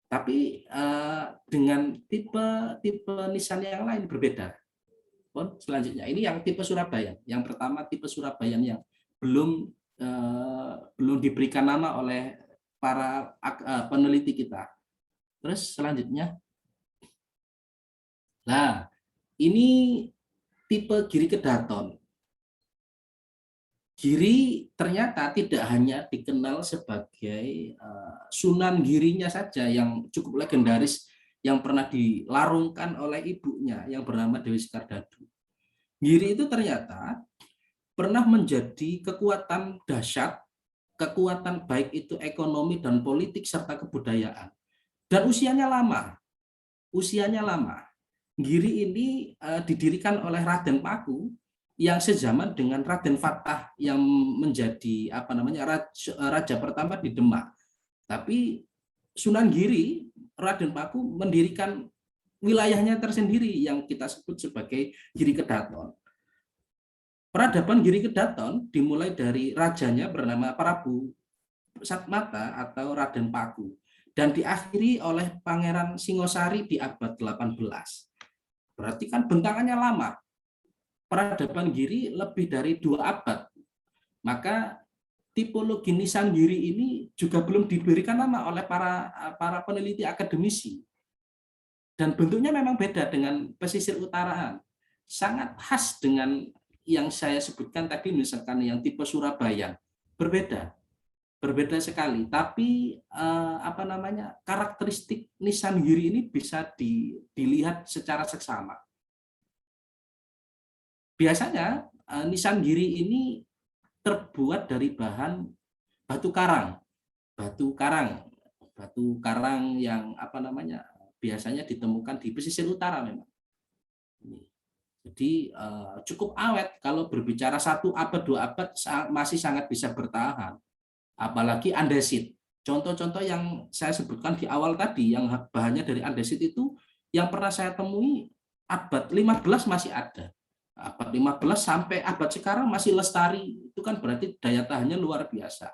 Tapi dengan tipe nisan yang lain berbeda. Selanjutnya ini yang tipe Surabaya. Yang pertama tipe Surabaya yang belum diberikan nama oleh para peneliti kita. Terus selanjutnya, nah ini tipe Giri Kedaton. Giri ternyata tidak hanya dikenal sebagai Sunan Girinya saja yang cukup legendaris yang pernah dilarungkan oleh ibunya yang bernama Dewi Sekardadu. Giri itu ternyata pernah menjadi kekuatan dahsyat, kekuatan baik itu ekonomi dan politik serta kebudayaan. Dan usianya lama. Giri ini didirikan oleh Raden Paku yang sezaman dengan Raden Fatah yang menjadi raja pertama di Demak. Tapi Sunan Giri, Raden Paku mendirikan wilayahnya tersendiri yang kita sebut sebagai Giri Kedaton. Peradaban Giri Kedaton dimulai dari rajanya bernama Prabu Satmata atau Raden Paku dan diakhiri oleh Pangeran Singosari di abad 18. Berarti kan bentangannya lama. Peradaban Giri lebih dari 2 abad. Maka tipologi nisan Giri ini juga belum diberikan nama oleh para peneliti akademisi. Dan bentuknya memang beda dengan pesisir utaraan. Sangat khas dengan yang saya sebutkan tadi, misalkan yang tipe Surabaya. Berbeda sekali. Tapi karakteristik nisan Giri ini bisa dilihat secara seksama. Biasanya nisan Giri ini terbuat dari bahan batu karang yang biasanya ditemukan di pesisir utara memang. Jadi cukup awet, kalau berbicara 1 abad 2 abad masih sangat bisa bertahan. Apalagi andesit. Contoh-contoh yang saya sebutkan di awal tadi yang bahannya dari andesit itu yang pernah saya temui abad 15 masih ada. Abad 15 sampai abad sekarang masih lestari, itu kan berarti daya tahannya luar biasa.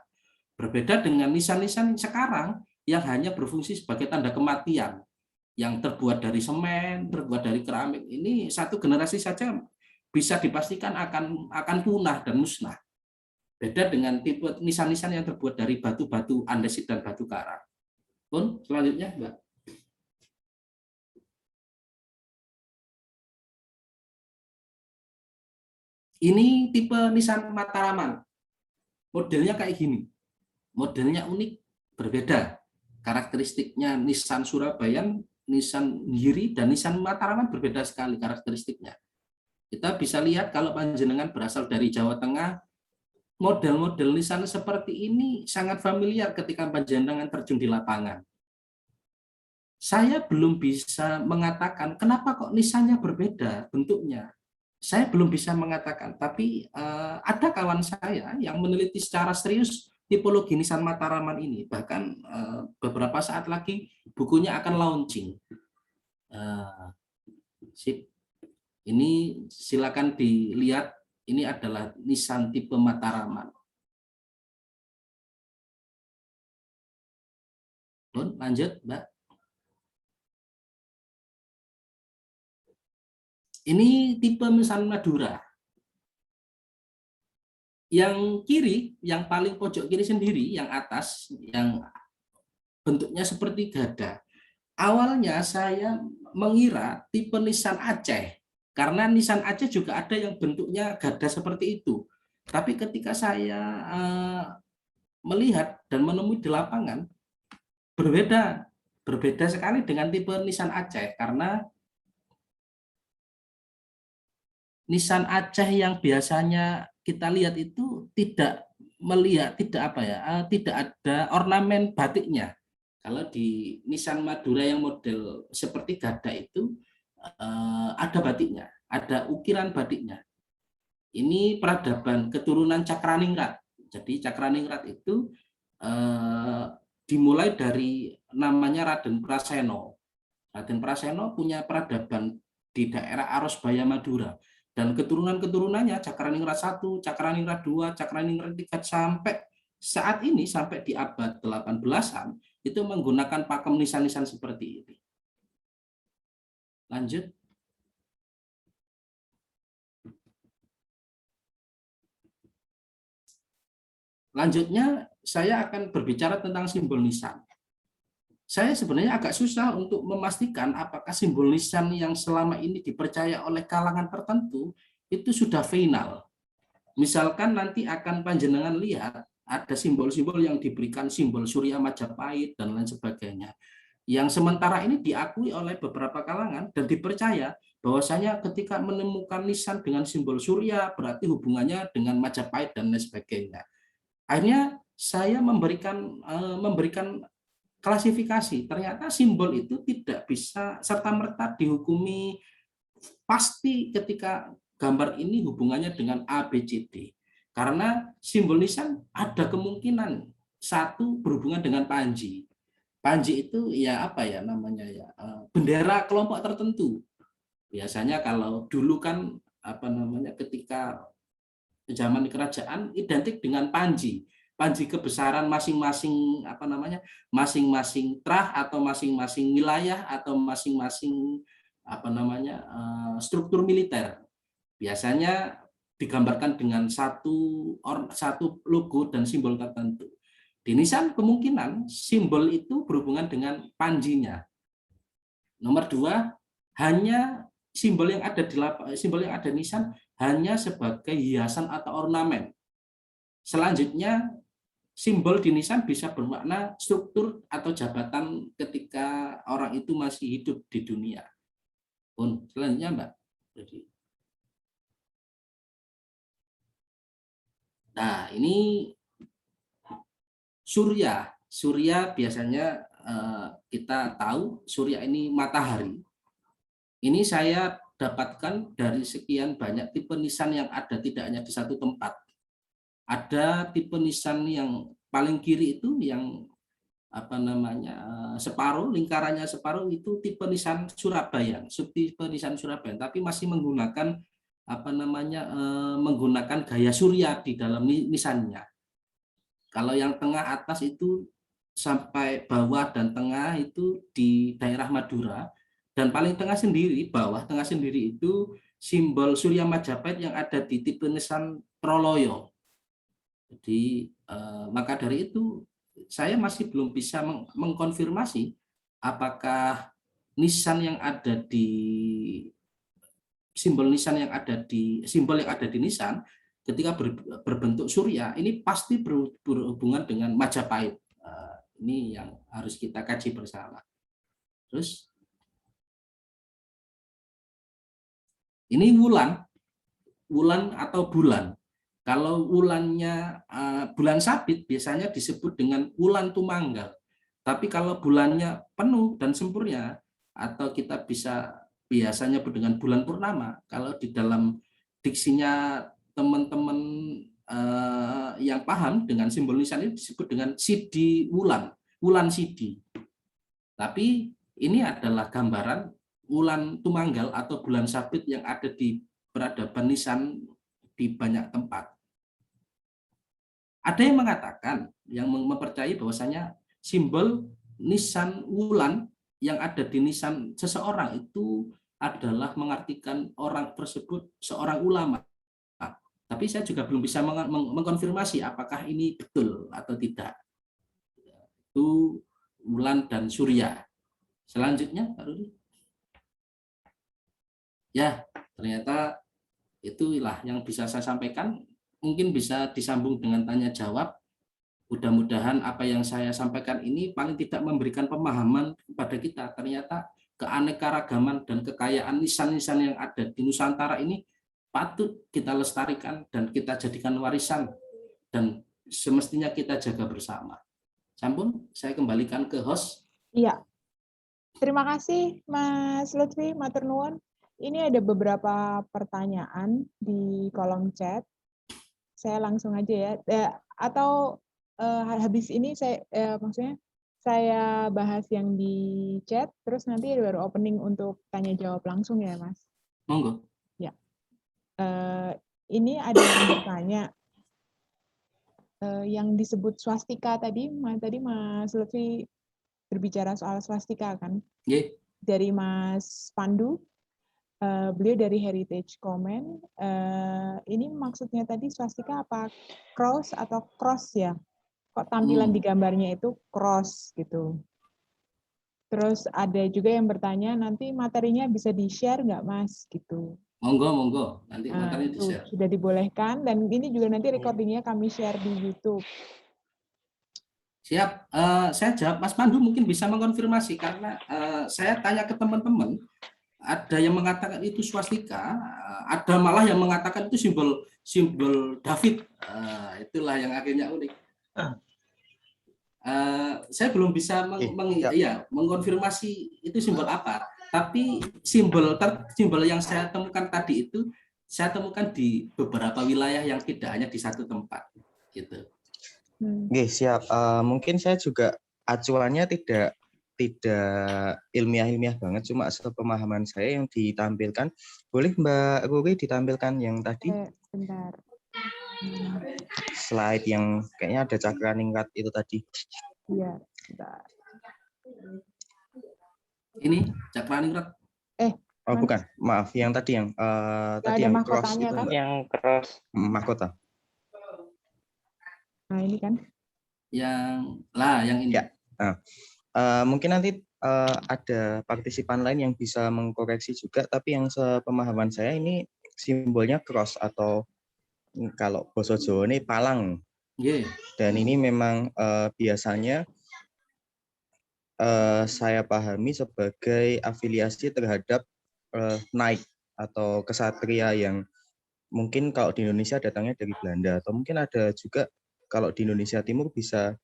Berbeda dengan nisan-nisan sekarang yang hanya berfungsi sebagai tanda kematian, yang terbuat dari semen, terbuat dari keramik. Ini 1 generasi saja bisa dipastikan akan punah dan musnah. Beda dengan tipe nisan-nisan yang terbuat dari batu-batu andesit dan batu karang. Pun selanjutnya, Mbak. Ini tipe nisan Mataraman. Modelnya kayak gini. Modelnya unik, berbeda. Karakteristiknya nisan Surabaya nisan Giri dan nisan Mataraman berbeda sekali karakteristiknya. Kita bisa lihat kalau panjenengan berasal dari Jawa Tengah, model-model nisan seperti ini sangat familiar ketika panjenengan terjun di lapangan. Saya belum bisa mengatakan kenapa kok nisannya berbeda bentuknya. Saya belum bisa mengatakan, tapi ada kawan saya yang meneliti secara serius tipologi nisan Mataraman ini. Bahkan beberapa saat lagi bukunya akan launching. Sip. Ini silakan dilihat, ini adalah nisan tipe Mataraman. Lanjut, Mbak. Ini tipe nisan Madura. Yang kiri, yang paling pojok kiri sendiri, yang atas, yang bentuknya seperti gada. Awalnya saya mengira tipe nisan Aceh, karena nisan Aceh juga ada yang bentuknya gada seperti itu. Tapi ketika saya melihat dan menemui di lapangan, berbeda sekali dengan tipe nisan Aceh, karena nisan Aceh yang biasanya kita lihat itu tidak tidak ada ornamen batiknya. Kalau di nisan Madura yang model seperti gada itu ada batiknya, ada ukiran batiknya. Ini peradaban keturunan Cakraningrat. Jadi Cakraningrat itu dimulai dari namanya Raden Praseno. Raden Praseno punya peradaban di daerah Arosbaya Madura. Dan keturunan-keturunannya Cakraningrat 1, Cakraningrat 2, Cakraningrat 3 sampai saat ini, sampai di abad 18-an, itu menggunakan pakem nisan-nisan seperti ini. Lanjut. Lanjutnya, saya akan berbicara tentang simbol nisan. Saya sebenarnya agak susah untuk memastikan apakah simbol nisan yang selama ini dipercaya oleh kalangan tertentu itu sudah final. Misalkan nanti akan panjenengan lihat ada simbol-simbol yang diberikan simbol Surya Majapahit dan lain sebagainya. Yang sementara ini diakui oleh beberapa kalangan dan dipercaya bahwasanya ketika menemukan nisan dengan simbol Surya berarti hubungannya dengan Majapahit dan lain sebagainya. Akhirnya saya memberikan klasifikasi, ternyata simbol itu tidak bisa serta-merta dihukumi pasti ketika gambar ini hubungannya dengan A, B, C, D. Karena simbol nisan ada kemungkinan satu berhubungan dengan panji. Panji itu ya apa ya namanya ya, bendera kelompok tertentu. Biasanya kalau dulu kan apa namanya ketika zaman kerajaan identik dengan panji. Panji kebesaran masing-masing apa namanya masing-masing trah atau masing-masing wilayah atau masing-masing apa namanya struktur militer biasanya digambarkan dengan satu logo dan simbol tertentu. Di nisan kemungkinan simbol itu berhubungan dengan panjinya. Nomor 2, hanya simbol yang ada nisan hanya sebagai hiasan atau ornamen. Selanjutnya simbol di nisan bisa bermakna struktur atau jabatan ketika orang itu masih hidup di dunia. Selanjutnya, Mbak. Nah, ini Surya. Surya biasanya kita tahu Surya ini matahari. Ini saya dapatkan dari sekian banyak tipe nisan yang ada, tidak hanya di satu tempat. Ada tipe nisan yang paling kiri itu yang apa namanya separuh, lingkarannya separuh itu tipe nisan Surabaya, subtipe nisan Surabaya, tapi masih menggunakan apa namanya menggunakan gaya surya di dalam nisannya. Kalau yang tengah atas itu sampai bawah dan tengah itu di daerah Madura, dan paling tengah sendiri, bawah tengah sendiri itu simbol Surya Majapahit yang ada di tipe nisan Troloyo. Jadi maka dari itu saya masih belum bisa mengkonfirmasi apakah nisan yang ada di simbol yang ada di nisan ketika berbentuk surya ini pasti berhubungan dengan Majapahit. Ini yang harus kita kaji bersama. Terus Ini wulan atau bulan. Kalau wulannya bulan sabit biasanya disebut dengan wulan tumanggal. Tapi kalau bulannya penuh dan sempurna atau kita bisa biasanya sebut dengan bulan purnama, kalau di dalam diksinya teman-teman yang paham dengan simbol nisan ini disebut dengan sidi wulan, wulan sidi. Tapi ini adalah gambaran wulan tumanggal atau bulan sabit yang ada di peradaban nisan di banyak tempat. Ada yang mengatakan, yang mempercayai bahwasanya simbol nisan wulan yang ada di nisan seseorang itu adalah mengartikan orang tersebut seorang ulama. Tapi saya juga belum bisa mengkonfirmasi apakah ini betul atau tidak. Itu wulan dan surya. Selanjutnya, Pak Rudi. Ya, ternyata itulah yang bisa saya sampaikan. Mungkin bisa disambung dengan tanya jawab. Mudah-mudahan apa yang saya sampaikan ini paling tidak memberikan pemahaman kepada kita. Ternyata keanekaragaman dan kekayaan nisan-nisan yang ada di Nusantara ini patut kita lestarikan dan kita jadikan warisan dan semestinya kita jaga bersama. Sampun, saya kembalikan ke host. Iya. Terima kasih Mas Lutfi, matur nuwun. Ini ada beberapa pertanyaan di kolom chat. Saya langsung aja ya. Atau habis ini maksudnya saya bahas yang di chat, terus nanti baru opening untuk tanya jawab langsung ya, Mas. Monggo. Ya. Ini ada yang bertanya, yang disebut swastika tadi Mas Lutfi berbicara soal swastika kan? Yeah. Dari Mas Pandu, beliau dari Heritage Comment. Ini maksudnya tadi swastika apa cross atau cross ya? Kok tampilan di gambarnya itu cross gitu. Terus ada juga yang bertanya, nanti materinya bisa di-share nggak Mas? Gitu. Monggo. Nanti materinya di-share. Sudah dibolehkan, dan ini juga nanti recordingnya kami share di YouTube. Siap, saya jawab. Mas Pandu mungkin bisa mengkonfirmasi karena saya tanya ke teman-teman, ada yang mengatakan itu swastika, ada malah yang mengatakan itu simbol David. Itulah yang akhirnya unik. Saya belum bisa mengkonfirmasi itu simbol apa, tapi simbol yang saya temukan tadi itu saya temukan di beberapa wilayah yang tidak hanya di satu tempat, gitu. Oke, siap. Mungkin saya juga acuannya tidak ilmiah banget, cuma sepemahaman saya yang ditampilkan. Boleh Mbak Ruri ditampilkan yang tadi? Bentar. Slide yang kayaknya ada cakra ningrat itu tadi. Iya, bentar. Ini cakra ningrat. Oh bukan, maaf. Yang tadi yang tadi yang cross itu, kan? yang cross mahkota. Nah ini kan? Yang ini. Ya. Nah, mungkin nanti ada partisipan lain yang bisa mengkoreksi juga, tapi yang sepemahaman saya ini simbolnya cross atau kalau basa Jawa ini palang. Yeah. Dan ini memang biasanya saya pahami sebagai afiliasi terhadap naik atau kesatria yang mungkin kalau di Indonesia datangnya dari Belanda, atau mungkin ada juga kalau di Indonesia Timur bisa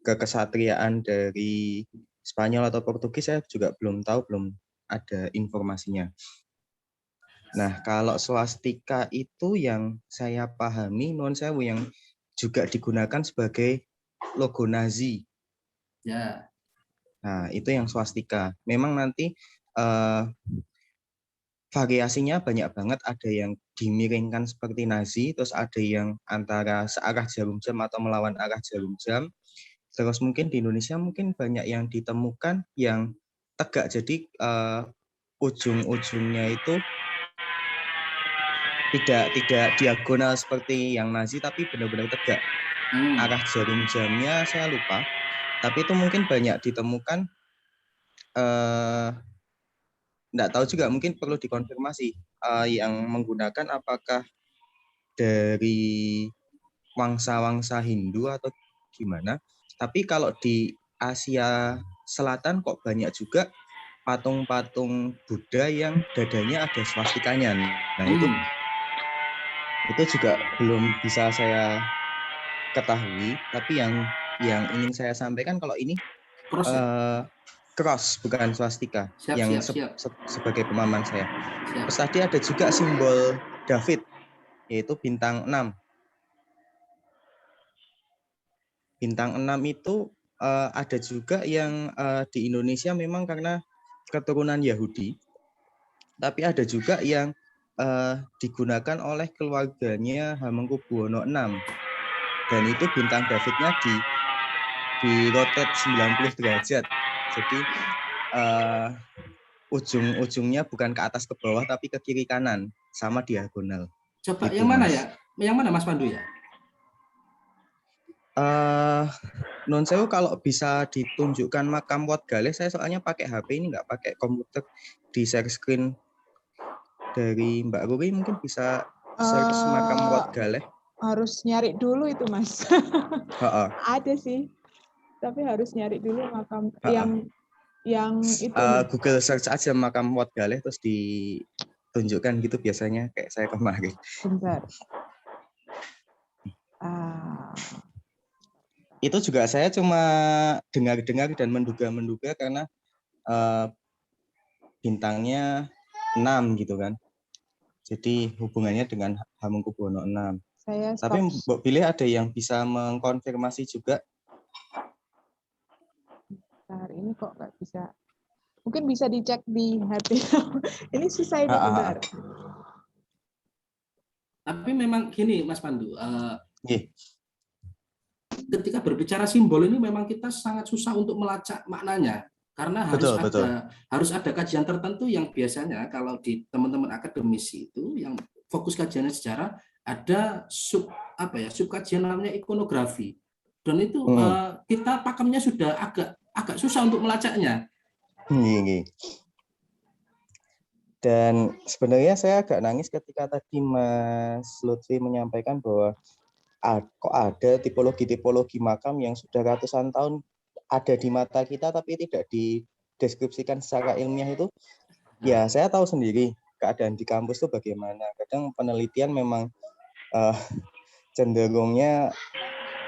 kekesatriaan dari Spanyol atau Portugis, saya juga belum tahu, belum ada informasinya. Nah, kalau swastika itu yang saya pahami, non sewu, yang juga digunakan sebagai logo Nazi. Ya. Nah, itu yang swastika. Memang nanti variasinya banyak banget, ada yang dimiringkan seperti Nazi, terus ada yang antara searah jarum jam atau melawan arah jarum jam. Terus mungkin di Indonesia mungkin banyak yang ditemukan yang tegak, jadi ujung-ujungnya itu tidak diagonal seperti yang Nazi, tapi benar-benar tegak. Arah jarum jamnya saya lupa, tapi itu mungkin banyak ditemukan. Nggak tahu juga, mungkin perlu dikonfirmasi yang menggunakan apakah dari wangsa-wangsa Hindu atau gimana. Tapi kalau di Asia Selatan kok banyak juga patung-patung Buddha yang dadanya ada swastikanya. Nah, itu juga belum bisa saya ketahui, tapi yang ingin saya sampaikan kalau ini Cross ya? cross bukan swastika Siap, yang siap. sebagai pemahaman saya. Siap. Terus tadi ada juga simbol David yaitu bintang 6. Bintang 6 itu ada juga yang di Indonesia memang karena keturunan Yahudi, tapi ada juga yang digunakan oleh keluarganya Hamengkubuwono VI. Dan itu bintang Davidnya di rotate 90 derajat. Jadi ujung-ujungnya bukan ke atas ke bawah tapi ke kiri kanan sama diagonal. Coba gitu, yang mana Mas. ya? Yang mana Mas Pandu ya? Non sewu kalau bisa ditunjukkan makam Wat Galeh, saya soalnya pakai HP ini nggak pakai komputer, di share screen dari Mbak Ruri mungkin bisa search makam Wat Galeh. Harus nyari dulu itu, Mas. Ada sih, tapi harus nyari dulu makam yang itu. Google search aja makam Wat Galeh terus ditunjukkan gitu biasanya kayak saya kemarin. Bentar. Itu juga saya cuma dengar-dengar dan menduga-menduga karena bintangnya 6 gitu kan. Jadi hubungannya dengan Hamengkubuwono VI. Tapi Mbak Bilih ada yang bisa mengkonfirmasi juga? Bentar, ini kok nggak bisa. Mungkin bisa dicek di HP. Ini susah ini, bentar. Tapi memang gini Mas Pandu, ketika berbicara simbol ini memang kita sangat susah untuk melacak maknanya karena harus ada kajian tertentu yang biasanya kalau di teman-teman akademisi itu yang fokus kajiannya sejarah ada sub kajian namanya ikonografi dan itu kita pakemnya sudah agak susah untuk melacaknya. Dan sebenarnya saya agak nangis ketika tadi Mas Lutfi menyampaikan bahwa kok ada tipologi-tipologi makam yang sudah ratusan tahun ada di mata kita tapi tidak dideskripsikan secara ilmiah itu. Ya, saya tahu sendiri keadaan di kampus itu bagaimana. Kadang penelitian memang cenderungnya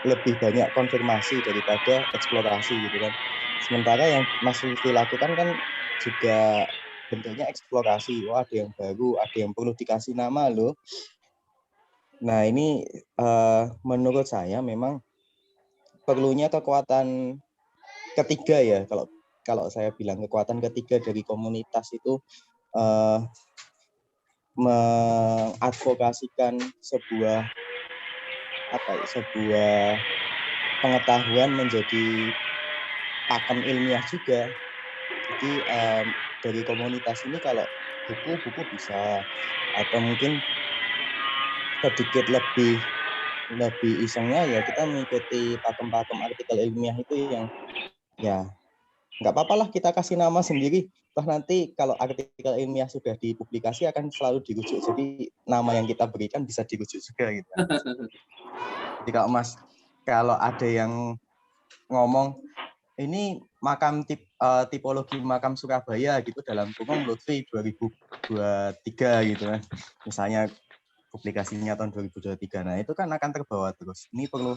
lebih banyak konfirmasi daripada eksplorasi gitu kan. Sementara yang Mas Lutfi lakukan kan juga bentuknya eksplorasi. Wah, ada yang baru, ada yang perlu dikasih nama loh. Nah, ini menurut saya memang perlunya kekuatan ketiga ya. Kalau saya bilang kekuatan ketiga dari komunitas itu mengadvokasikan sebuah pengetahuan menjadi pakem ilmiah juga. Jadi dari komunitas ini kalau buku bisa, atau mungkin sedikit lebih isengnya ya kita mengikuti pakem-pakem artikel ilmiah itu yang ya nggak apa-apalah kita kasih nama sendiri. Toh nanti kalau artikel ilmiah sudah dipublikasi akan selalu dirujuk. Jadi nama yang kita berikan bisa dirujuk juga gitu. Jadi kalau ada yang ngomong ini makam tipologi makam Surabaya gitu dalam kurung Lutfi 2023 gitu kan. Misalnya publikasinya tahun 2023. Nah, itu kan akan terbawa terus. Ini perlu,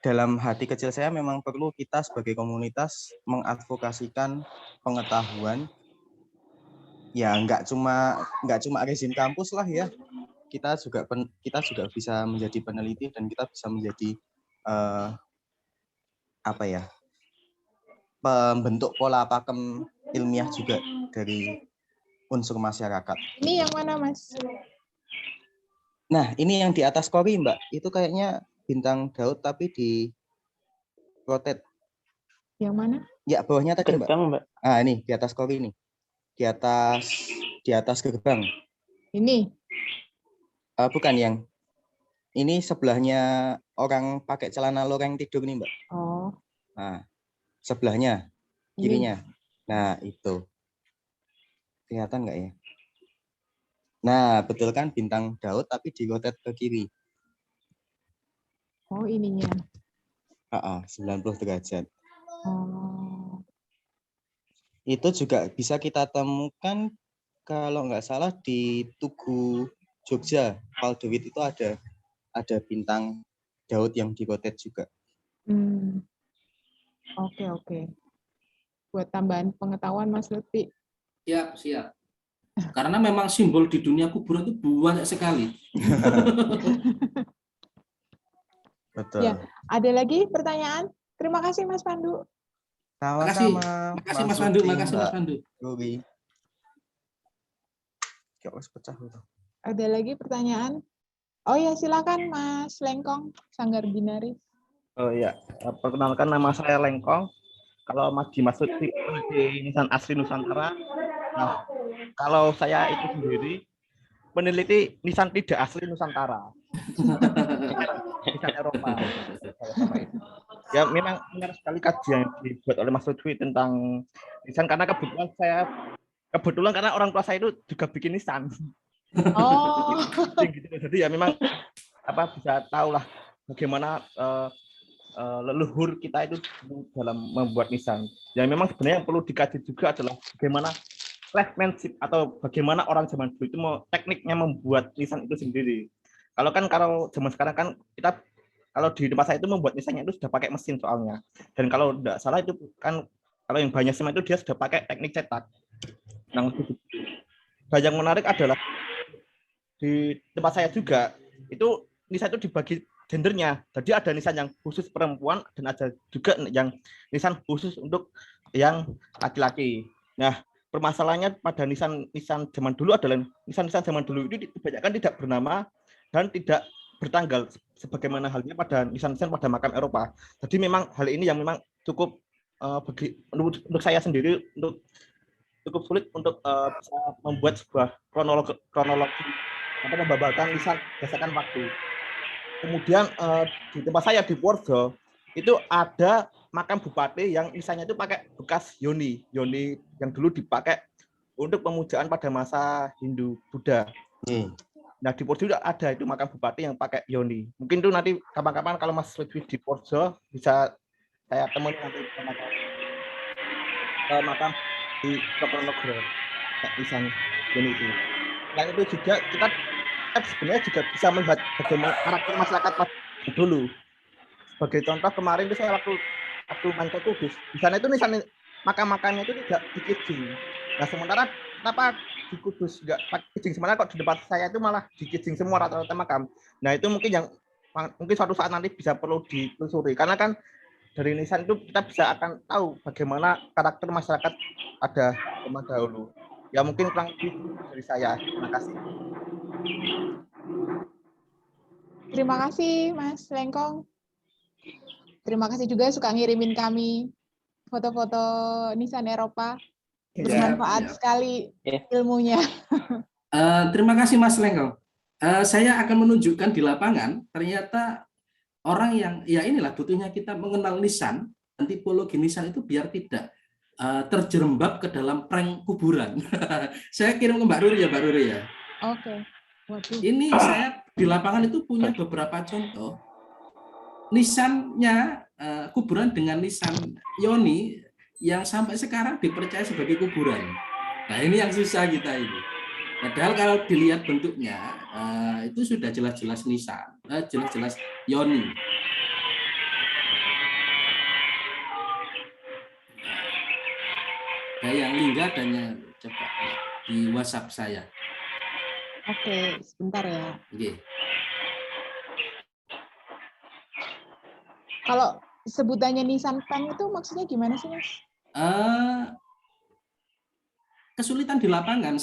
dalam hati kecil saya memang perlu kita sebagai komunitas mengadvokasikan pengetahuan. Ya, nggak cuma rezim kampus lah ya. Kita juga bisa menjadi peneliti dan kita bisa menjadi pembentuk pola pakem ilmiah juga dari unsur masyarakat. Ini yang mana, Mas? Nah, ini yang di atas kori, Mbak. Itu kayaknya bintang Daud tapi di rotate. Yang mana? Ya, bawahnya tadi, Mbak. Ah, ini di atas kori ini. Di atas gerbang. Ini? Bukan yang ini, sebelahnya orang pakai celana loreng tidur nih, Mbak. Oh. Nah, sebelahnya, kirinya. Nah, itu. Kelihatan nggak ya? Nah, betul kan bintang Daud tapi di rotate ke kiri. Oh, ininya. 90 derajat. Oh. Itu juga bisa kita temukan kalau nggak salah di Tugu Jogja, Waldewit itu ada bintang Daud yang dirotet juga. Oke. Buat tambahan pengetahuan Mas Lutfi. Siap. Karena memang simbol di dunia kuburan itu banyak sekali. Betul. Ya, ada lagi pertanyaan? Terima kasih Mas Pandu. Sama-sama. Makasih Mas Pandu, makasih Mas Mbak Pandu. Ruri. Kok harus pecah itu? Ada lagi pertanyaan? Oh ya, silakan Mas Lengkong, Sanggar Binaris. Oh ya, perkenalkan nama saya Lengkong. Kalau Mas dimaksud di nisan asli Nusantara, nah kalau saya itu sendiri meneliti nisan tidak asli Nusantara, nisan Eropa. Ya memang benar sekali kajian yang dibuat oleh Mas Lutfi tentang nisan karena kebetulan karena orang tua saya itu juga bikin nisan. Oh. Jadi ya memang bisa tahu lah bagaimana leluhur kita itu dalam membuat nisan. Ya memang sebenarnya yang perlu dikaji juga adalah bagaimana craftsmanship atau bagaimana orang zaman dulu itu tekniknya membuat nisan itu sendiri. Kalau zaman sekarang kan kita kalau di tempat saya itu membuat nisannya itu sudah pakai mesin soalnya. Dan kalau tidak salah itu kan kalau yang banyak semen itu dia sudah pakai teknik cetak. Dan yang menarik adalah di tempat saya juga itu nisan itu dibagi gendernya. Jadi ada nisan yang khusus perempuan dan ada juga yang nisan khusus untuk yang laki-laki. Nah, permasalahannya pada nisan zaman dulu adalah nisan zaman dulu itu kebanyakan tidak bernama dan tidak bertanggal sebagaimana halnya pada nisan-nisan pada makam Eropa. Jadi memang hal ini yang memang cukup untuk saya sendiri cukup sulit untuk bisa membuat sebuah kronologi atau membabarkan nisan berdasarkan waktu. Kemudian di tempat saya di Purworejo itu ada makam bupati yang nisannya itu pakai bekas yoni yang dulu dipakai untuk pemujaan pada masa Hindu Buddha. Nah di Purworejo ada itu makam bupati yang pakai yoni. Mungkin itu nanti kapan-kapan kalau Mas Lutfi di Purworejo bisa saya temui nanti makam di Proponegoro nisan yoni itu. Selain itu juga kita sebenarnya juga bisa melihat bagaimana karakter masyarakat dulu. Sebagai contoh kemarin itu saya waktu main ke Kudus, di sana itu nisan makam-makamnya itu tidak dikijing. Nah sementara kenapa di Kudus nggak pakai kijing, sementara kok di depan saya itu malah dikijing semua rata-rata makam. Nah itu mungkin suatu saat nanti bisa perlu ditelusuri karena kan dari nisan itu kita bisa akan tahu bagaimana karakter masyarakat pada zaman dahulu. Ya mungkin kurang lebih dari saya. Terima kasih. Terima kasih Mas Lengkong. Terima kasih juga suka ngirimin kami foto-foto nisan Eropa. Bermanfaat sekali ilmunya. Terima kasih Mas Lengkong. Saya akan menunjukkan di lapangan ternyata orang yang ya inilah butuhnya kita mengenal nisan dan tipologi nisan itu biar tidak terjerembab ke dalam prank kuburan. Saya kirim ke Mbak Ruri ya. Oke. Waduh. Ini saya di lapangan itu punya beberapa contoh nisannya kuburan dengan nisan yoni yang sampai sekarang dipercaya sebagai kuburan. Nah ini yang susah kita ini. Padahal kalau dilihat bentuknya itu sudah jelas-jelas nisan, jelas-jelas yoni. Nah, yang lingga dan yang coba di WhatsApp saya. Oke, sebentar ya. Oke. Kalau sebutannya nisan prank itu maksudnya gimana sih, Mas? Kesulitan di lapangan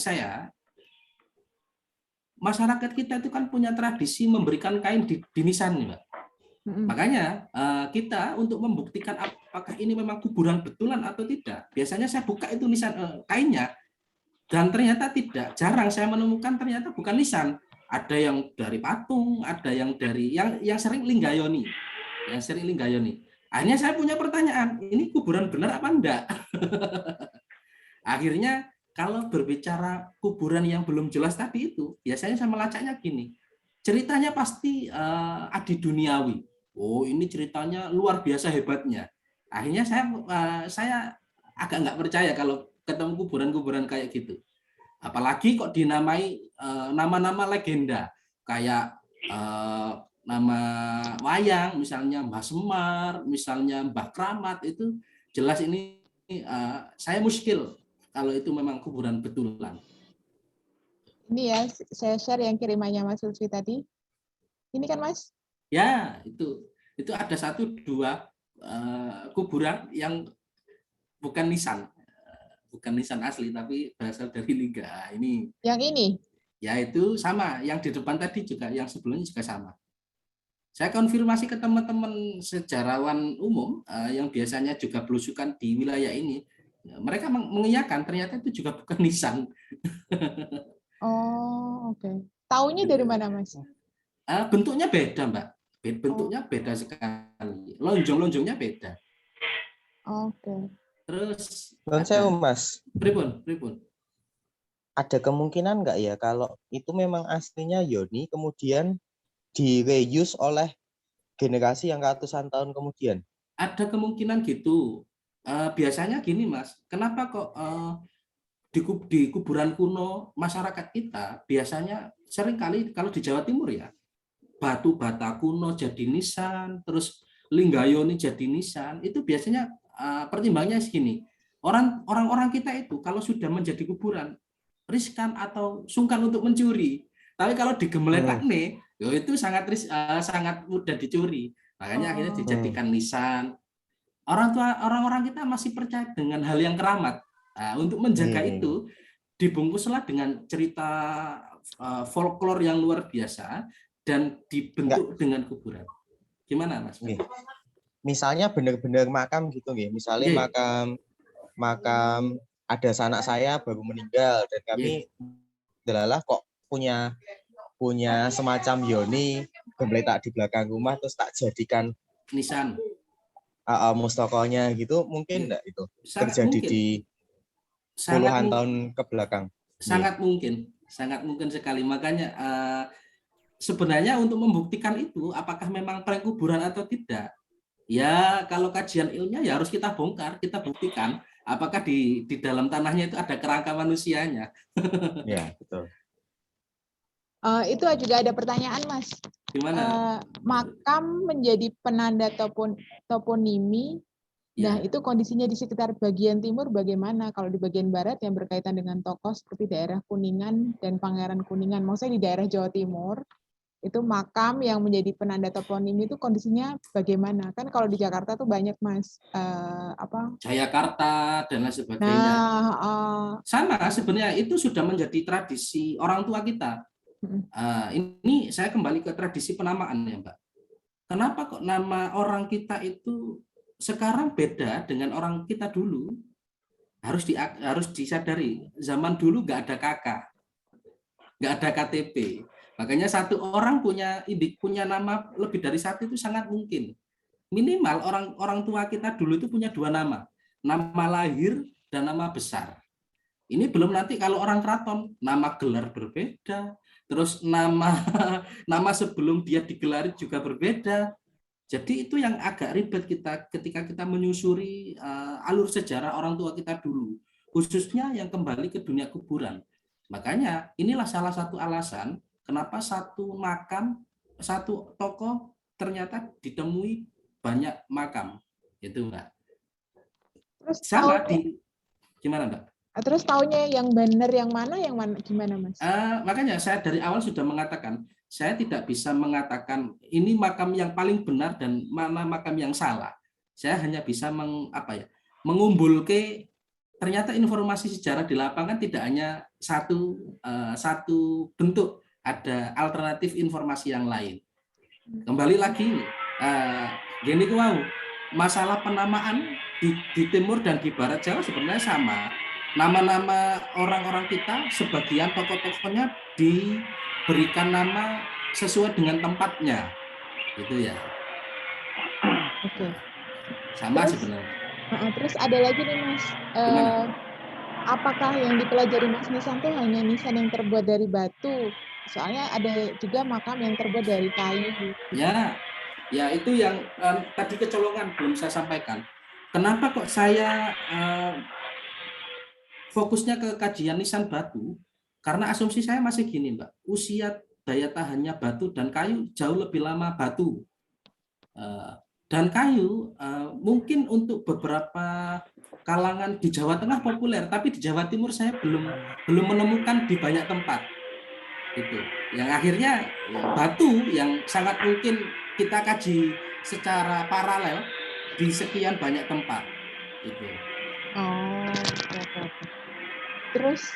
masyarakat kita itu kan punya tradisi memberikan kain di nisan, Mbak. Makanya kita untuk membuktikan apakah ini memang kuburan betulan atau tidak, biasanya saya buka itu nisan kainnya dan ternyata tidak. Jarang saya menemukan ternyata bukan nisan. Ada yang dari patung, ada yang dari yang sering linggayoni. Akhirnya saya punya pertanyaan, ini kuburan benar apa enggak? Akhirnya kalau berbicara kuburan yang belum jelas tadi itu, biasanya saya melacaknya gini. Ceritanya pasti adi duniawi. Oh, ini ceritanya luar biasa hebatnya. Akhirnya saya agak nggak percaya kalau ketemu kuburan-kuburan kayak gitu. Apalagi kok dinamai nama-nama legenda kayak nama wayang, misalnya Mbah Semar, misalnya Mbah Kramat, itu jelas ini saya muskil kalau itu memang kuburan betulan. Ini ya, saya share yang kirimannya Mas Lutfi tadi. Ini kan Mas? Ya, itu ada 1-2 kuburan yang bukan nisan. Bukan nisan asli, tapi berasal dari Liga. Ini Yang ini? ya itu sama, yang di depan tadi juga, yang sebelumnya juga sama. Saya konfirmasi ke teman-teman sejarawan umum yang biasanya juga belusukan di wilayah ini, mereka mengiyakan ternyata itu juga bukan nisan. Oh, oke. Taunya dari mana, Mas? Bentuknya beda, Mbak. Bentuknya beda sekali. Lonjong-lonjongnya beda. Oke. Terus Non sewu, Mas. Pripun. Ada kemungkinan nggak ya kalau itu memang aslinya Yoni kemudian direuse oleh generasi yang ratusan tahun kemudian? Ada kemungkinan gitu. Biasanya gini, Mas. Kenapa kok di kuburan kuno masyarakat kita biasanya sering kali kalau di Jawa Timur ya, batu bata kuno jadi nisan, terus linggayoni jadi nisan, itu biasanya pertimbangannya segini. Orang-orang kita itu kalau sudah menjadi kuburan riskan atau sungkan untuk mencuri. Tapi kalau digeletak nih, itu sangat mudah dicuri. Makanya akhirnya dijadikan nisan. Orang-orang kita masih percaya dengan hal yang keramat. Untuk menjaga itu dibungkuslah dengan cerita folklore yang luar biasa dan dibentuk dengan kuburan. Gimana, Mas? Misalnya benar-benar makam gitu nih. Misalnya makam ada sanak saya baru meninggal dan kami delalah kok punya semacam Yoni gembletak di belakang rumah terus tak jadikan nisan mustokonya gitu, mungkin enggak itu sangat terjadi mungkin. di puluhan tahun ke belakang? Sangat mungkin sekali. Makanya sebenarnya untuk membuktikan itu apakah memang prank kuburan atau tidak, ya kalau kajian ilmiah ya harus kita bongkar, kita buktikan apakah di dalam tanahnya itu ada kerangka manusianya. Ya, betul. Itu juga ada pertanyaan, Mas. Gimana? Makam menjadi penanda toponimi. Nah, itu kondisinya di sekitar bagian timur bagaimana? Kalau di bagian barat yang berkaitan dengan tokoh seperti daerah Kuningan dan Pangeran Kuningan, maksudnya di daerah Jawa Timur, itu makam yang menjadi penanda toponimi itu kondisinya bagaimana? Kan kalau di Jakarta tuh banyak, Mas, Jayakarta dan lain sebagainya. Sama sebenarnya itu sudah menjadi tradisi orang tua kita. Ini saya kembali ke tradisi penamaan ya, Mbak. Kenapa kok nama orang kita itu sekarang beda dengan orang kita dulu? Harus disadari, zaman dulu nggak ada KK, nggak ada KTP. Makanya satu orang punya nama lebih dari satu itu sangat mungkin. Minimal orang tua kita dulu itu punya 2 nama lahir dan nama besar. Ini belum nanti kalau orang keraton nama gelar berbeda, terus nama sebelum dia digelari juga berbeda. Jadi itu yang agak ribet ketika kita menyusuri alur sejarah orang tua kita dulu, khususnya yang kembali ke dunia kuburan. Makanya inilah salah satu alasan kenapa satu makam, satu tokoh ternyata ditemui banyak makam, itu Mbak. Terus sama gimana Mbak? Terus taunya yang benar yang mana gimana, Mas? Makanya saya dari awal sudah mengatakan saya tidak bisa mengatakan ini makam yang paling benar dan mana makam yang salah. Saya hanya bisa mengumpulkan ternyata informasi sejarah di lapangan tidak hanya satu bentuk, ada alternatif informasi yang lain. Kembali lagi gini wow, masalah penamaan di timur dan di barat Jawa sebenarnya sama. Nama-nama orang-orang kita sebagian tokoh-tokohnya diberikan nama sesuai dengan tempatnya, gitu ya. Oke. Sama sebenarnya. Terus ada lagi nih, Mas. Apakah yang dipelajari Mas Nisan itu hanya nisan yang terbuat dari batu? Soalnya ada juga makam yang terbuat dari kayu. Ya itu yang tadi kecolongan belum saya sampaikan. Kenapa kok saya fokusnya ke kajian nisan batu, karena asumsi saya masih gini, Mbak, usia daya tahannya batu dan kayu jauh lebih lama batu. Dan kayu mungkin untuk beberapa kalangan di Jawa Tengah populer, tapi di Jawa Timur saya belum menemukan di banyak tempat. Itu yang akhirnya batu yang sangat mungkin kita kaji secara paralel di sekian banyak tempat. Itu. Oh, oke. Terus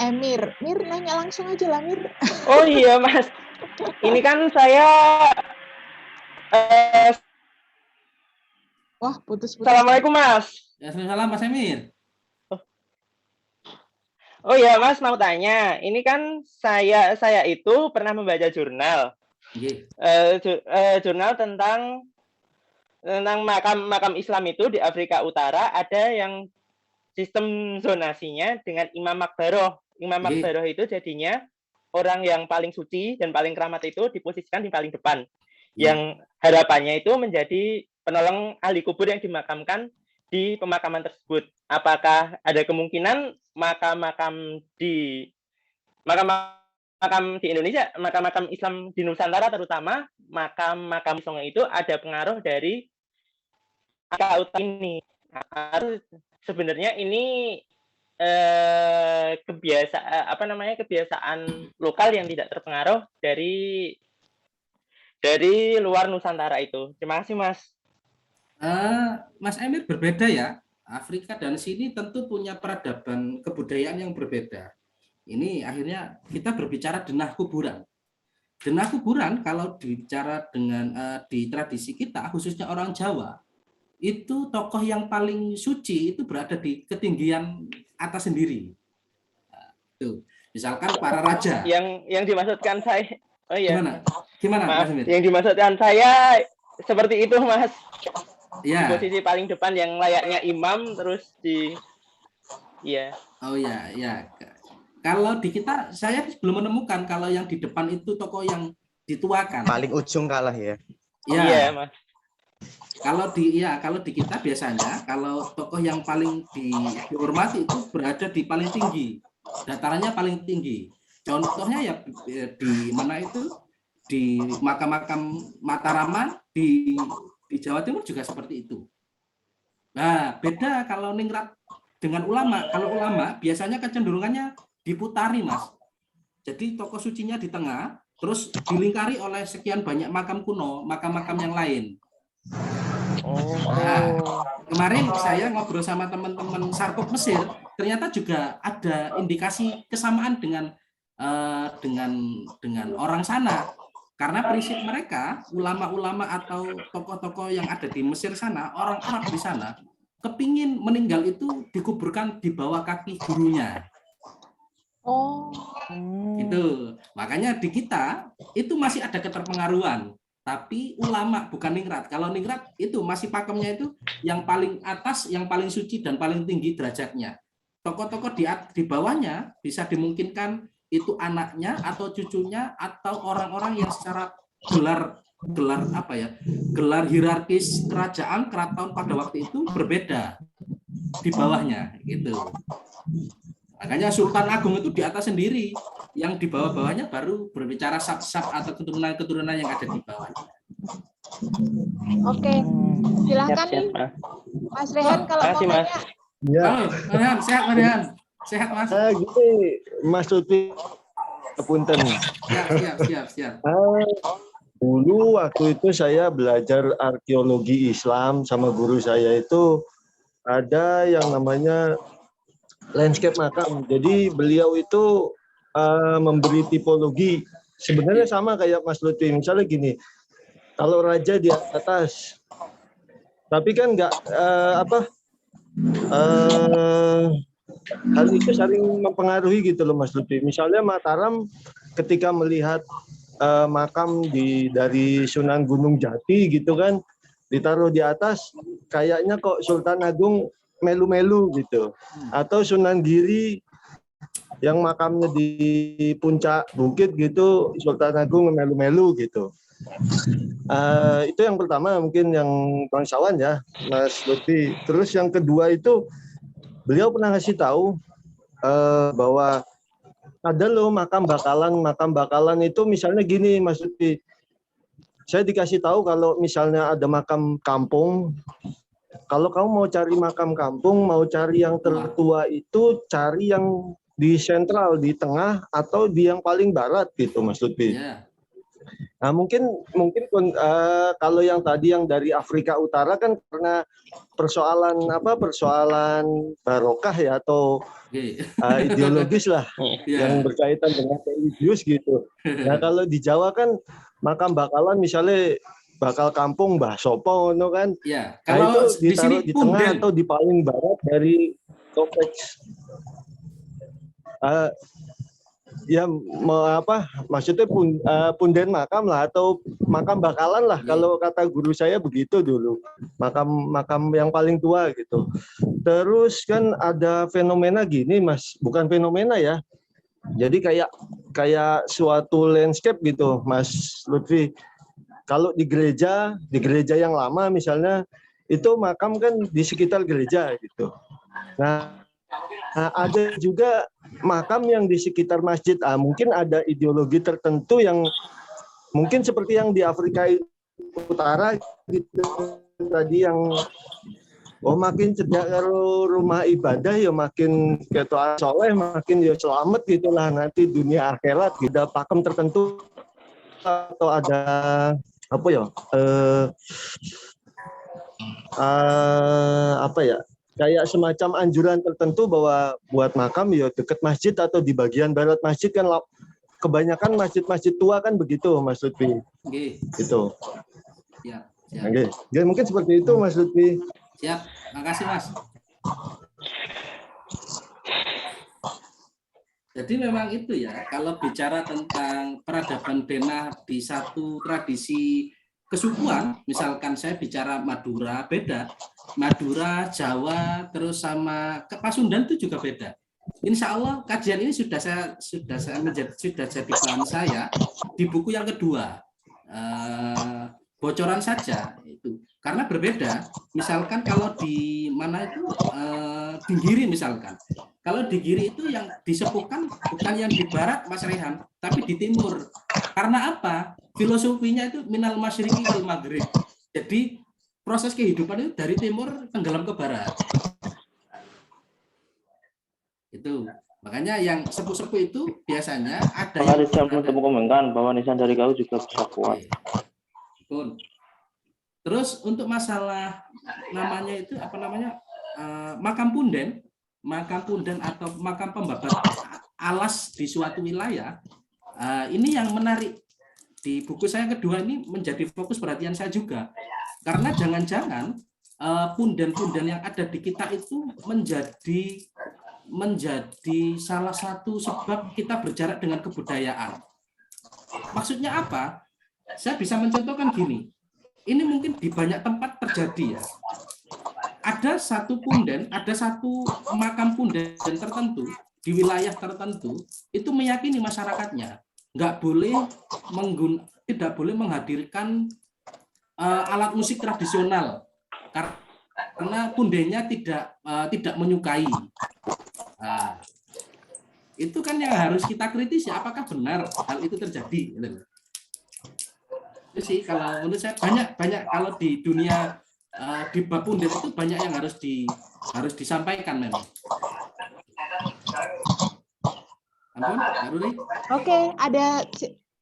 Mir nanya langsung aja lah, Mir. Oh iya, Mas. Ini kan saya Wah, putus-putus. Assalamualaikum, Mas. Ya, salam Mas Emir. Oh iya, Mas, mau tanya. Ini kan saya itu pernah membaca jurnal. Jurnal tentang makam Islam itu di Afrika Utara ada yang sistem zonasinya dengan Imam Makbaroh. Imam Makbaroh itu jadinya orang yang paling suci dan paling keramat itu diposisikan di paling depan. Yang harapannya itu menjadi penolong ahli kubur yang dimakamkan di pemakaman tersebut. Apakah ada kemungkinan makam-makam di Indonesia, makam-makam Islam di Nusantara terutama makam-makam Songo itu ada pengaruh dari Afrika ini? Sebenarnya ini kebiasaan lokal yang tidak terpengaruh dari luar Nusantara itu. Terima kasih, Mas. Mas Emir berbeda ya. Afrika dan sini tentu punya peradaban kebudayaan yang berbeda. Ini akhirnya kita berbicara denah kuburan. Denah kuburan kalau dibicara dengan di tradisi kita, khususnya orang Jawa, itu tokoh yang paling suci itu berada di ketinggian atas sendiri. Tuh, misalkan para raja. Yang dimaksudkan saya, oh iya. Gimana Maaf, Mas Emir? yang dimaksudkan saya seperti itu, Mas. Ya. Di posisi paling depan yang layaknya imam terus di Oh ya. Kalau di kita saya belum menemukan kalau yang di depan itu tokoh yang dituakan. Paling ujung kalah ya. Iya, Mas. Kalau di kita biasanya kalau tokoh yang paling dihormati itu berada di paling tinggi, datarannya paling tinggi. Contohnya ya di mana itu di makam-makam Mataraman di Jawa Timur juga seperti itu. Nah, beda kalau ningrat dengan ulama. Kalau ulama biasanya kecenderungannya diputari, Mas. Jadi tokoh sucinya di tengah, terus dilingkari oleh sekian banyak makam kuno, makam-makam yang lain. Nah, kemarin saya ngobrol sama teman-teman Sarkop Mesir, ternyata juga ada indikasi kesamaan dengan orang sana. Karena prinsip mereka, ulama-ulama atau tokoh-tokoh yang ada di Mesir sana, orang Arab di sana, kepingin meninggal itu dikuburkan di bawah kaki gurunya. Gitu. Makanya di kita itu masih ada keterpengaruhan. Tapi ulama bukan ningrat. Kalau ningrat itu masih pakemnya itu yang paling atas, yang paling suci dan paling tinggi derajatnya. Tokoh-tokoh di bawahnya bisa dimungkinkan itu anaknya atau cucunya atau orang-orang yang secara gelar hierarkis kerajaan keraton pada waktu itu berbeda di bawahnya gitu. Makanya Sultan Agung itu di atas sendiri, yang di bawah-bawahnya baru berbicara sab-sab atau keturunan-keturunan yang ada di bawahnya. Oke, silakan nih Mas Rehan kalau mau nanya. Ya. Rehan, sehat Mas Rehan. Sehat Mas. Gini, Mas Lutfi, punten. Siap. Dulu waktu itu saya belajar arkeologi Islam sama guru saya itu ada yang namanya landscape makam. Jadi beliau itu memberi tipologi. Sebenarnya sama kayak Mas Lutfi. Misalnya gini, kalau raja di atas, tapi kan nggak hal itu sering mempengaruhi gitu loh Mas Lutfi. Misalnya Mataram ketika melihat makam dari Sunan Gunung Jati gitu kan, ditaruh di atas, kayaknya kok Sultan Agung melu-melu gitu. Atau Sunan Giri yang makamnya di puncak bukit gitu, Sultan Agung melu-melu gitu. Itu yang pertama mungkin yang bangsawan ya Mas Lutfi. Terus yang kedua itu beliau pernah ngasih tahu bahwa ada loh makam bakalan itu misalnya gini Mas Lutfi. Saya dikasih tahu kalau misalnya ada makam kampung, kalau kamu mau cari makam kampung, mau cari yang tertua itu cari yang di sentral, di tengah atau di yang paling barat gitu Mas Lutfi. Ya. Nah, mungkin kalau yang tadi yang dari Afrika Utara kan karena persoalan barokah ya atau ideologis lah yang berkaitan dengan religius gitu. Nah, kalau di Jawa kan makam bakalan misalnya bakal kampung Mbah Sopo kan. Ya, Kalau kalau di sini di tengah punden atau di paling barat dari kompleks ya maksudnya punden makam lah atau makam bakalan lah kalau kata guru saya begitu dulu, makam yang paling tua gitu. Terus kan ada fenomena gini Mas, bukan fenomena ya, jadi kayak suatu landscape gitu Mas Lutfi. Kalau di gereja yang lama misalnya itu makam kan di sekitar gereja gitu. Nah, ada juga makam yang di sekitar masjid. Mungkin ada ideologi tertentu yang mungkin seperti yang di Afrika Utara gitu tadi yang makin cedak karo rumah ibadah ya makin ketua soleh makin ya selamat gitulah nanti dunia akhirat ada pakem tertentu atau ada kayak semacam anjuran tertentu bahwa buat makam ya dekat masjid atau di bagian barat masjid kan kebanyakan masjid-masjid tua kan begitu Mas Lutfi. Gitu. Ya, ya, mungkin seperti itu Mas Lutfi. Siap, makasih Mas. Jadi memang itu ya, kalau bicara tentang peradaban denah di satu tradisi kesukuan, misalkan saya bicara Madura beda, Madura, Jawa, terus sama Pasundan itu juga beda. Insya Allah kajian ini sudah jadi bahan saya di buku yang kedua, bocoran saja itu, karena berbeda. Misalkan kalau di mana itu di Giri misalkan, kalau di Giri itu yang disepuhkan bukan yang di barat Mas Rehan, tapi di timur. Karena apa? Filosofinya itu minal masyriqi wal maghrib. Jadi proses kehidupan itu dari timur tenggelam ke barat. Itu makanya yang sepuh-sepuh itu biasanya ada yang mengumpulkan bahwa nisan dari kau juga bisa kuat. Terus untuk masalah namanya itu makam punden atau makam pembabat alas di suatu wilayah, ini yang menarik di buku saya kedua ini menjadi fokus perhatian saya juga, karena jangan-jangan punden-punden yang ada di kita itu menjadi salah satu sebab kita berjarak dengan kebudayaan. Maksudnya apa? Saya bisa mencontohkan gini, ini mungkin di banyak tempat terjadi ya. Ada satu makam punden tertentu di wilayah tertentu itu meyakini masyarakatnya tidak boleh menghadirkan alat musik tradisional karena pundennya tidak menyukai. Itu kan yang harus kita kritisi, apakah benar hal itu terjadi? Itu sih kalau menurut saya banyak kalau di dunia di bab punden itu banyak yang harus disampaikan memang. Oke, ada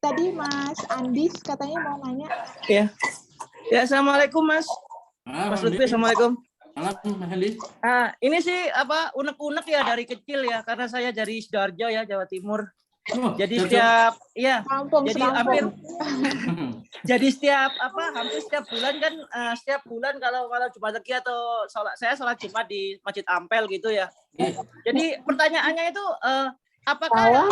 tadi Mas Andis katanya mau nanya. Ya, assalamualaikum Mas. Mas Lutfi, assalamualaikum. Ini sih unek-unek ya dari kecil ya, karena saya dari Sidoarjo ya, Jawa Timur. Jadi hampir setiap bulan kalau Jumat Legi atau sholat Jumat di Masjid Ampel gitu ya. Jadi pertanyaannya itu apakah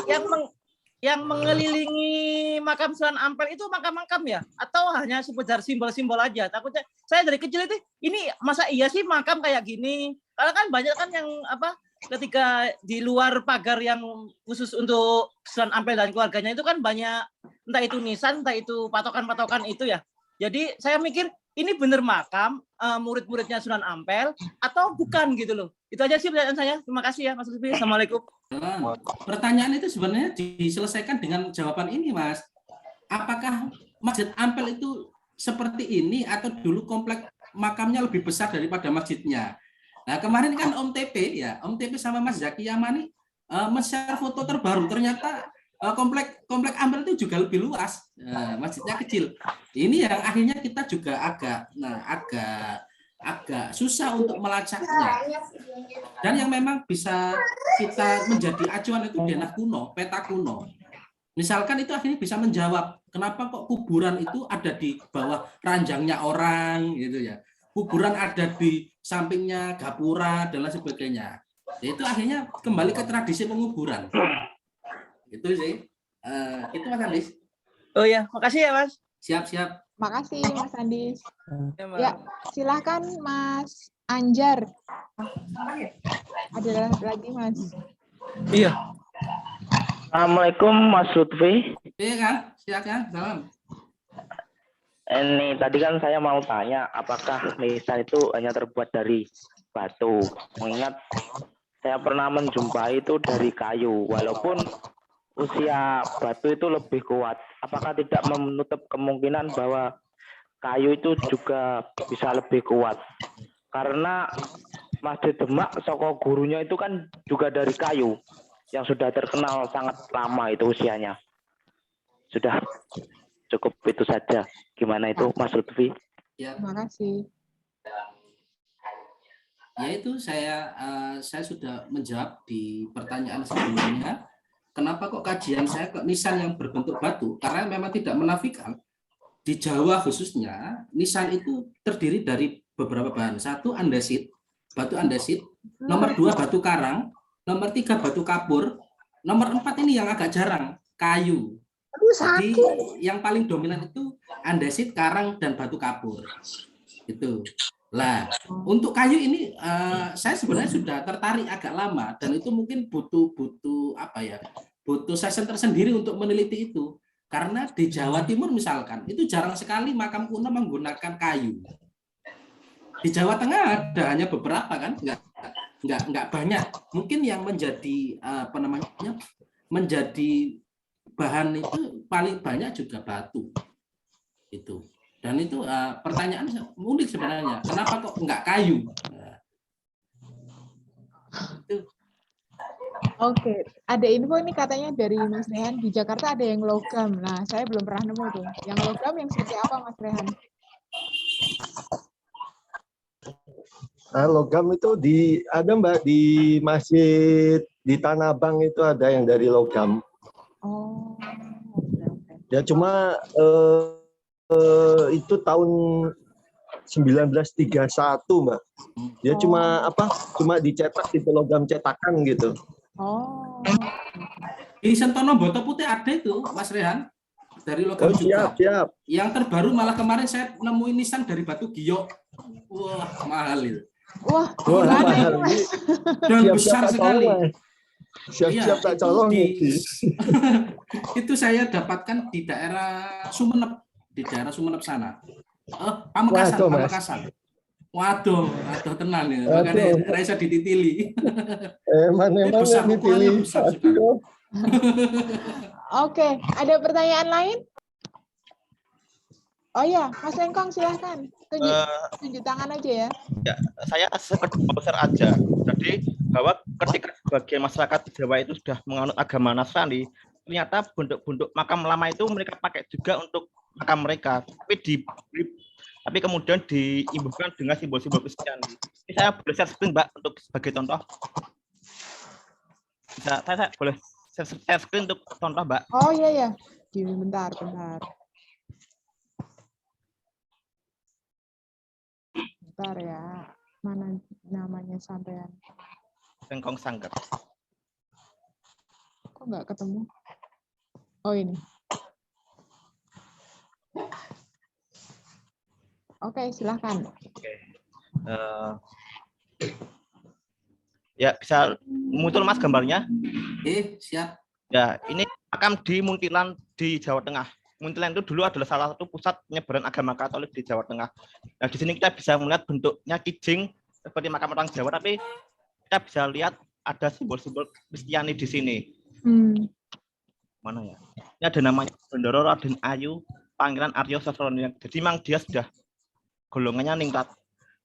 yang mengelilingi makam Sunan Ampel itu makam-makam ya, atau hanya sekedar simbol-simbol aja? Takutnya saya dari kecil itu ini masa iya sih makam kayak gini? Karena kan banyak kan yang ketika di luar pagar yang khusus untuk Sunan Ampel dan keluarganya itu kan banyak, entah itu nisan, entah itu patokan-patokan itu ya. Jadi saya mikir ini bener makam murid-muridnya Sunan Ampel atau bukan gitu loh. Itu aja sih pertanyaan saya. Terima kasih ya Mas Lutfi. Assalamualaikum. Pertanyaan itu sebenarnya diselesaikan dengan jawaban ini, Mas. Apakah Masjid Ampel itu seperti ini atau dulu komplek makamnya lebih besar daripada masjidnya? Nah, kemarin kan Om TP sama Mas Zaki Yamani men-share foto terbaru, ternyata komplek Ampel itu juga lebih luas, masjidnya kecil. Ini yang akhirnya kita juga agak susah untuk melacaknya. Dan yang memang bisa kita menjadi acuan itu denah kuno, peta kuno. Misalkan itu akhirnya bisa menjawab kenapa kok kuburan itu ada di bawah ranjangnya orang gitu ya. Kuburan ada di sampingnya gapura dan lain sebagainya. Itu akhirnya kembali ke tradisi penguburan. Itu sih. Itu Mas Andis. Oh ya, makasih ya Mas. Siap. Makasih Mas Andis. Ya, Mas. Ya, silahkan Mas Anjar. Ada lagi Mas. Iya. Assalamualaikum Mas Lutfi. Iya kan? Silakan. Salam. Ini tadi kan saya mau tanya apakah nisan itu hanya terbuat dari batu. Mengingat saya pernah menjumpai itu dari kayu. Walaupun usia batu itu lebih kuat. Apakah tidak menutup kemungkinan bahwa kayu itu juga bisa lebih kuat? Karena Masjid Demak Soko Gurunya itu kan juga dari kayu yang sudah terkenal sangat lama itu usianya. Sudah cukup itu saja. Gimana itu Mas Lutfi? Ya. Terima kasih. Ya itu saya sudah menjawab di pertanyaan sebelumnya. Kenapa kok kajian saya ke nisan yang berbentuk batu? Karena memang tidak menafikan di Jawa khususnya nisan itu terdiri dari beberapa bahan. Satu andesit, batu andesit. Nomor 2 batu karang. Nomor 3 batu kapur. Nomor 4 ini yang agak jarang, kayu. Jadi yang paling dominan itu andesit, karang, dan batu kapur. Itu. Lah, untuk kayu ini saya sebenarnya sudah tertarik agak lama dan itu mungkin butuh session tersendiri untuk meneliti itu. Karena di Jawa Timur misalkan itu jarang sekali makam kuno menggunakan kayu. Di Jawa Tengah ada hanya beberapa kan, nggak banyak. Mungkin yang menjadi menjadi bahan itu paling banyak juga batu. Itu. Dan itu pertanyaan unik sebenarnya. Kenapa kok nggak kayu? Oke, ada info ini katanya dari Mas Rehan di Jakarta ada yang logam. Nah, saya belum pernah nemu tuh. Yang logam yang seperti apa Mas Rehan? Nah, logam itu ada Mbak di masjid di Tanah Abang itu ada yang dari logam. Oh. Ya cuma itu tahun 1931 Mbak. Dia cuma dicetak di logam cetakan gitu. Oh. Di Sentono Boto Putih ada itu Mas Rehan dari logam juga. Siap. Yang terbaru malah kemarin saya nemuin nisan dari batu giok. Wah, mahal itu. Wah, mahal. Dan besar sekali. Siap-siap tak colong. Itu saya dapatkan di daerah Sumeneb, sana. Pamekasan. Waduh tenang ya. Makanya Raisa dititili. Emang dititili. Oke, ada pertanyaan lain? Oh ya, Mas Lengkong silahkan. Tunjuk tangan aja ya. Ya, saya sekedar aja. Jadi bahwa ketika sebagian masyarakat di Jawa itu sudah menganut agama Nasrani, ternyata bentuk-bentuk makam lama itu mereka pakai juga untuk makam mereka. Tapi kemudian diimbuhkan dengan simbol-simbol Kristen. Ini saya boleh share screen Mbak untuk sebagai contoh. Bisa saya boleh share screen untuk contoh Mbak. Oh iya. Gini bentar. Bentar ya. Mana namanya sampean? Lengkong Sangker. Kok nggak ketemu? Oh ini. Oke, silahkan. Oke. Ya, bisa muncul Mas gambarnya? Siap. Ya, ini makam di Muntilan di Jawa Tengah. Muntilan itu dulu adalah salah satu pusat penyebaran agama Katolik di Jawa Tengah. Nah, di sini kita bisa melihat bentuknya kijing seperti makam orang Jawa, tapi kita bisa lihat ada simbol-simbol Kristiani di sini. Mana ya? Ini ada namanya Bendoro Raden Ayu Pangeran Aryo Sastronedding. Jadi memang dia sudah golongannya ningkat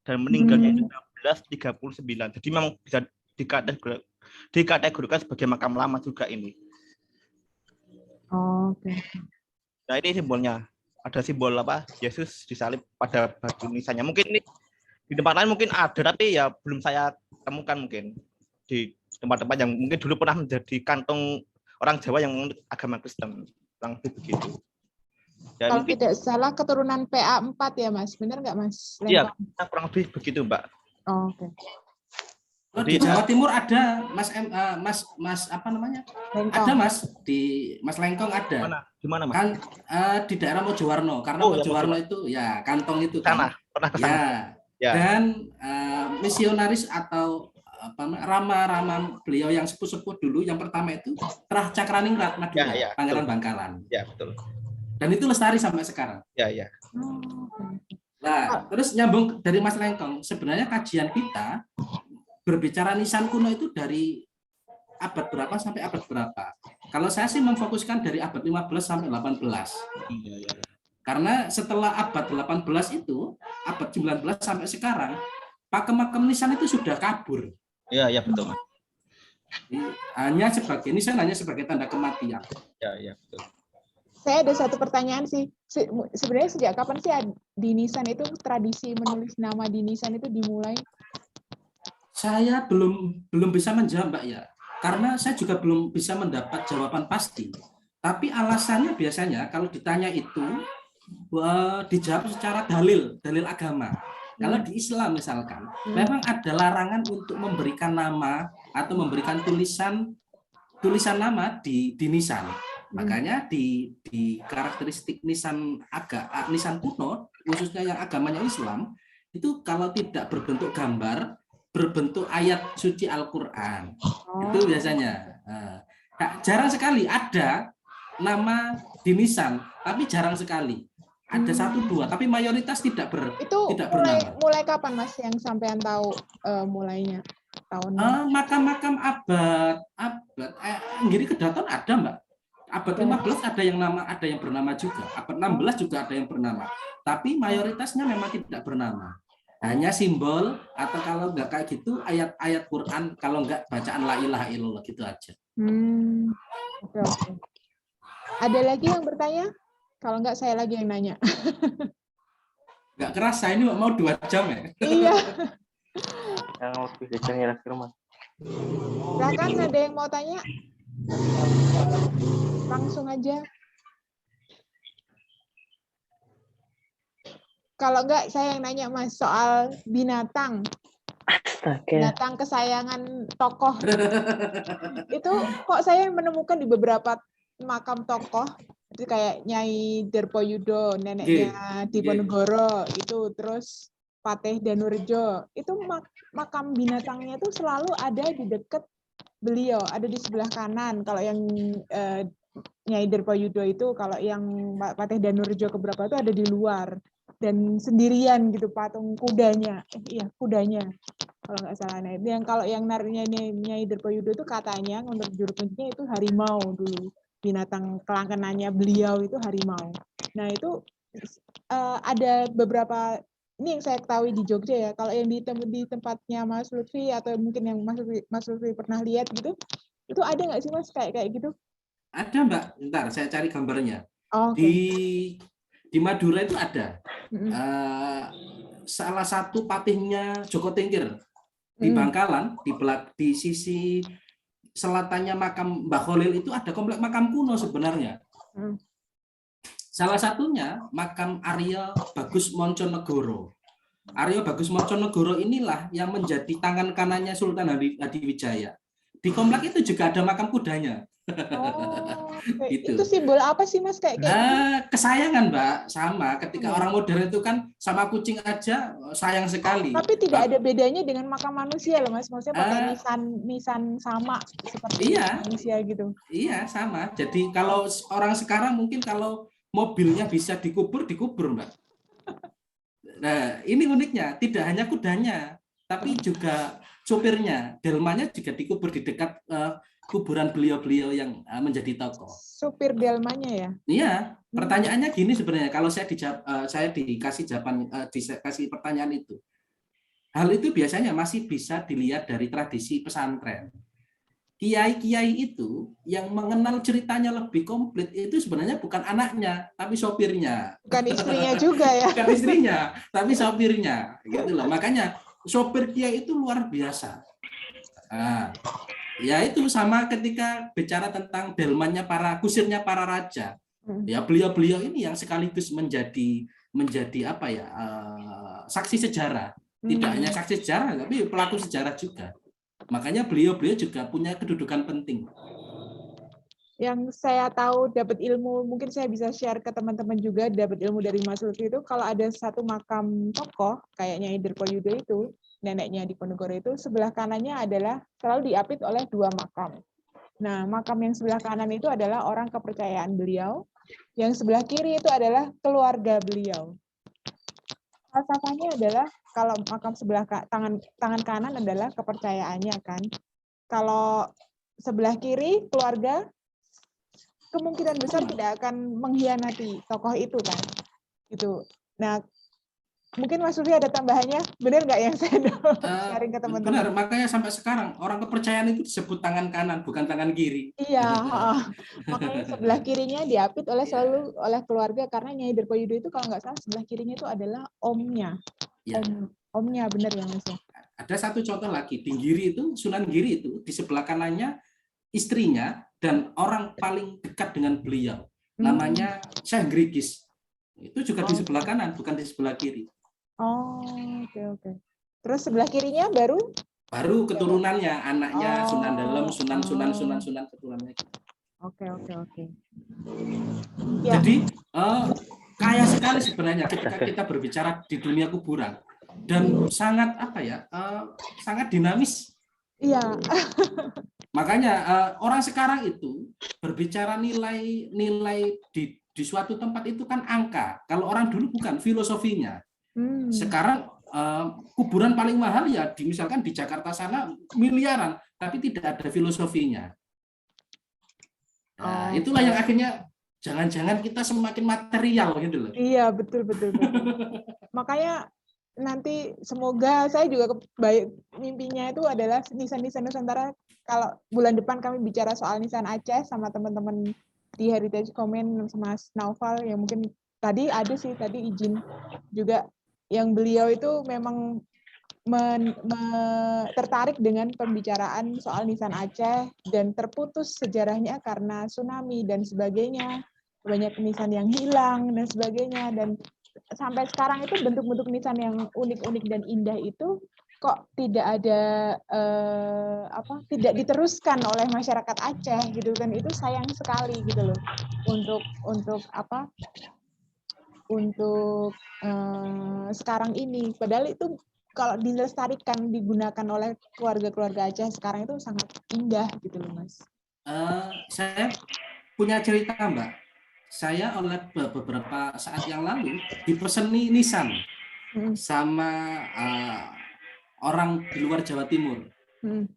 dan meninggalnya itu 1939. Jadi memang bisa dikategorikan sebagai makam lama juga ini. Oke. Nah ini simbolnya. Ada simbol apa? Yesus disalib pada batu nisannya. Mungkin ini di tempat lain mungkin ada, tapi ya belum saya temukan mungkin di tempat-tempat yang mungkin dulu pernah menjadi kantong orang Jawa yang menganut agama Kristen. Kurang lebih begitu. Dan Kalau tidak salah keturunan PA4 ya Mas, benar nggak Mas? Iya, kurang lebih begitu Mbak. Oh, oke. Di Jawa Timur ada Mas apa namanya? Lengkong. Ada Mas di Mas Lengkong ada. Di mana Mas? Kan di daerah Mojowarno karena Mojowarno itu ya kantong itu sana, pernah ke sana. Ya. Dan misionaris atau apa rama-rama beliau yang sepuh-sepuh dulu yang pertama itu Trah Cakraningrat Madura, Pangeran Bangkalan. Ya, betul. Dan itu lestari sampai sekarang. Ya. Nah, terus nyambung dari Mas Lengkong, sebenarnya kajian kita berbicara nisan kuno itu dari abad berapa sampai abad berapa. Kalau saya sih memfokuskan dari abad 15 sampai 18. Karena setelah abad 18 itu, abad 19 sampai sekarang, pakem-pakem nisan itu sudah kabur. Iya, betul Mas. Hanya sebagai tanda kematian. Ya, betul. Saya ada satu pertanyaan sih. Sebenarnya sejak kapan sih di nisan itu tradisi menulis nama di nisan itu dimulai? Saya belum bisa menjawab, Mbak ya. Karena saya juga belum bisa mendapat jawaban pasti. Tapi alasannya biasanya kalau ditanya itu dijawab secara dalil agama. Kalau di Islam misalkan, memang ada larangan untuk memberikan nama atau memberikan tulisan nama di nisan. Makanya di karakteristik nisan kuno, khususnya yang agamanya Islam, itu kalau tidak berbentuk gambar, berbentuk ayat suci Al-Quran. Itu biasanya. Jarang sekali ada nama di nisan, tapi jarang sekali. Ada 1-2, tapi mayoritas tidak bernama. Mulai kapan Mas yang sampean tahu mulainya? Tahun Makam-makam abad Nggiri Kedaton ada, Mbak. Abad 15 ada yang bernama juga. Abad 16 juga ada yang bernama. Tapi mayoritasnya memang tidak bernama. Hanya simbol atau kalau enggak kayak gitu ayat-ayat Quran, kalau enggak bacaan la ilaha illallah gitu aja. Oke. Ada lagi yang bertanya? Kalau enggak saya lagi yang nanya. Enggak kerasa ini mau 2 jam ya? Iya. Yang lebih detail ke rumah. Silakan ada yang mau tanya? Langsung aja. Kalau enggak, saya yang nanya Mas soal binatang. Astaga. Binatang kesayangan tokoh. Itu kok saya menemukan di beberapa makam tokoh, itu kayak Nyai Derpoyudo, neneknya Diponegoro, itu terus Patih Danurjo. Itu makam binatangnya itu selalu ada di dekat beliau, ada di sebelah kanan. Kalau yang Nyai Derpoyudo itu, kalau yang Patih Danurjo keberapa itu ada di luar. Dan sendirian gitu patung kudanya, kudanya kalau nggak salah. Nah, yang kalau yang nariknya Nyai Derpoyudo itu katanya untuk juru kuncinya itu harimau dulu, binatang kelangkenannya beliau itu harimau. Nah itu ada beberapa, ini yang saya ketahui di Jogja ya. Kalau yang di tempatnya Mas Lutfi atau mungkin yang Mas Lutfi pernah lihat gitu, itu ada nggak sih Mas kayak gitu? Ada Mbak, bentar saya cari gambarnya. Okay. Di Madura itu ada salah satu patihnya Joko Tingkir di Bangkalan, di sisi selatannya makam Mbah Kholil itu ada komplek makam kuno sebenarnya. Salah satunya makam Arya Bagus Monconegoro. Arya Bagus Monconegoro inilah yang menjadi tangan kanannya Sultan Hadiwijaya. Di komplek itu juga ada makam kudanya. Gitu. Itu simbol apa sih Mas kayak kesayangan Mbak, sama ketika orang modern itu kan sama kucing aja sayang sekali. Tapi tidak ada bedanya dengan makam manusia loh Mas, maksudnya pakai nisan sama seperti manusia gitu. Iya sama. Jadi kalau orang sekarang mungkin kalau mobilnya bisa dikubur Mbak. Nah ini uniknya tidak hanya kudanya, tapi juga sopirnya, delmanya juga dikubur di dekat kuburan beliau-beliau yang menjadi tokoh. Supir delmanya ya? Iya, pertanyaannya gini sebenarnya, kalau saya dikasih jawaban, dikasih pertanyaan itu, hal itu biasanya masih bisa dilihat dari tradisi pesantren. Kiai-kiai itu yang mengenal ceritanya lebih komplit itu sebenarnya bukan anaknya, tapi sopirnya. Bukan istrinya juga ya? Bukan istrinya, tapi sopirnya. Gitu loh. Makanya sopir kiai itu luar biasa. Nah, ya itu sama ketika bicara tentang delmannya kusirnya para raja. Ya beliau-beliau ini yang sekaligus menjadi apa ya, saksi sejarah. Tidak hanya saksi sejarah, tapi pelaku sejarah juga. Makanya beliau-beliau juga punya kedudukan penting. Yang saya tahu dapat ilmu, mungkin saya bisa share ke teman-teman juga, dapat ilmu dari Mas Lutfi itu, kalau ada satu makam tokoh, kayak Nyai Dirpayuda itu, neneknya Diponegoro itu, sebelah kanannya adalah selalu diapit oleh 2 makam. Nah, makam yang sebelah kanan itu adalah orang kepercayaan beliau, yang sebelah kiri itu adalah keluarga beliau. Falsafahnya adalah kalau makam sebelah tangan kanan adalah kepercayaannya kan. Kalau sebelah kiri keluarga, kemungkinan besar tidak akan mengkhianati tokoh itu kan. Gitu. Nah, mungkin Mas Lutfi ada tambahannya, benar nggak yang saya sharing ke teman-teman? Benar, makanya sampai sekarang orang kepercayaan itu disebut tangan kanan, bukan tangan kiri. Iya, makanya sebelah kirinya diapit selalu oleh keluarga, karena Nyai Dirpayuda itu kalau nggak salah sebelah kirinya itu adalah omnya. Ya. Omnya, benar ya Mas? Ada satu contoh lagi, di Giri itu, Sunan Giri itu, di sebelah kanannya istrinya dan orang paling dekat dengan beliau. Namanya Syekh Grigis. Itu juga di sebelah kanan, bukan di sebelah kiri. Oh, oke. Terus sebelah kirinya baru keturunannya, anaknya Sunan Dalem, Sunan keturunannya. Oke. Jadi kaya sekali sebenarnya ketika kita berbicara di dunia kuburan, dan sangat sangat dinamis. Iya. Makanya orang sekarang itu berbicara nilai di suatu tempat itu kan angka. Kalau orang dulu bukan, filosofinya. Sekarang kuburan paling mahal ya misalkan di Jakarta sana miliaran, tapi tidak ada filosofinya. Nah, itulah yang akhirnya jangan-jangan kita semakin material gitu loh. Iya, betul. Makanya nanti semoga saya juga mimpinya itu adalah nisan-nisan Nusantara. Kalau bulan depan kami bicara soal nisan Aceh sama teman-teman di Heritage Comment sama Mas Naufal, yang mungkin tadi izin juga, yang beliau itu memang tertarik dengan pembicaraan soal nisan Aceh, dan terputus sejarahnya karena tsunami dan sebagainya, banyak nisan yang hilang dan sebagainya, dan sampai sekarang itu bentuk-bentuk nisan yang unik-unik dan indah itu kok tidak ada tidak diteruskan oleh masyarakat Aceh gitu kan. Itu sayang sekali gitu loh, untuk sekarang ini, padahal itu kalau dilestarikan, digunakan oleh keluarga-keluarga Aceh sekarang itu sangat indah gitu loh Mas. Saya punya cerita Mbak. Saya oleh beberapa saat yang lalu dipeseni nisan sama orang di luar Jawa Timur.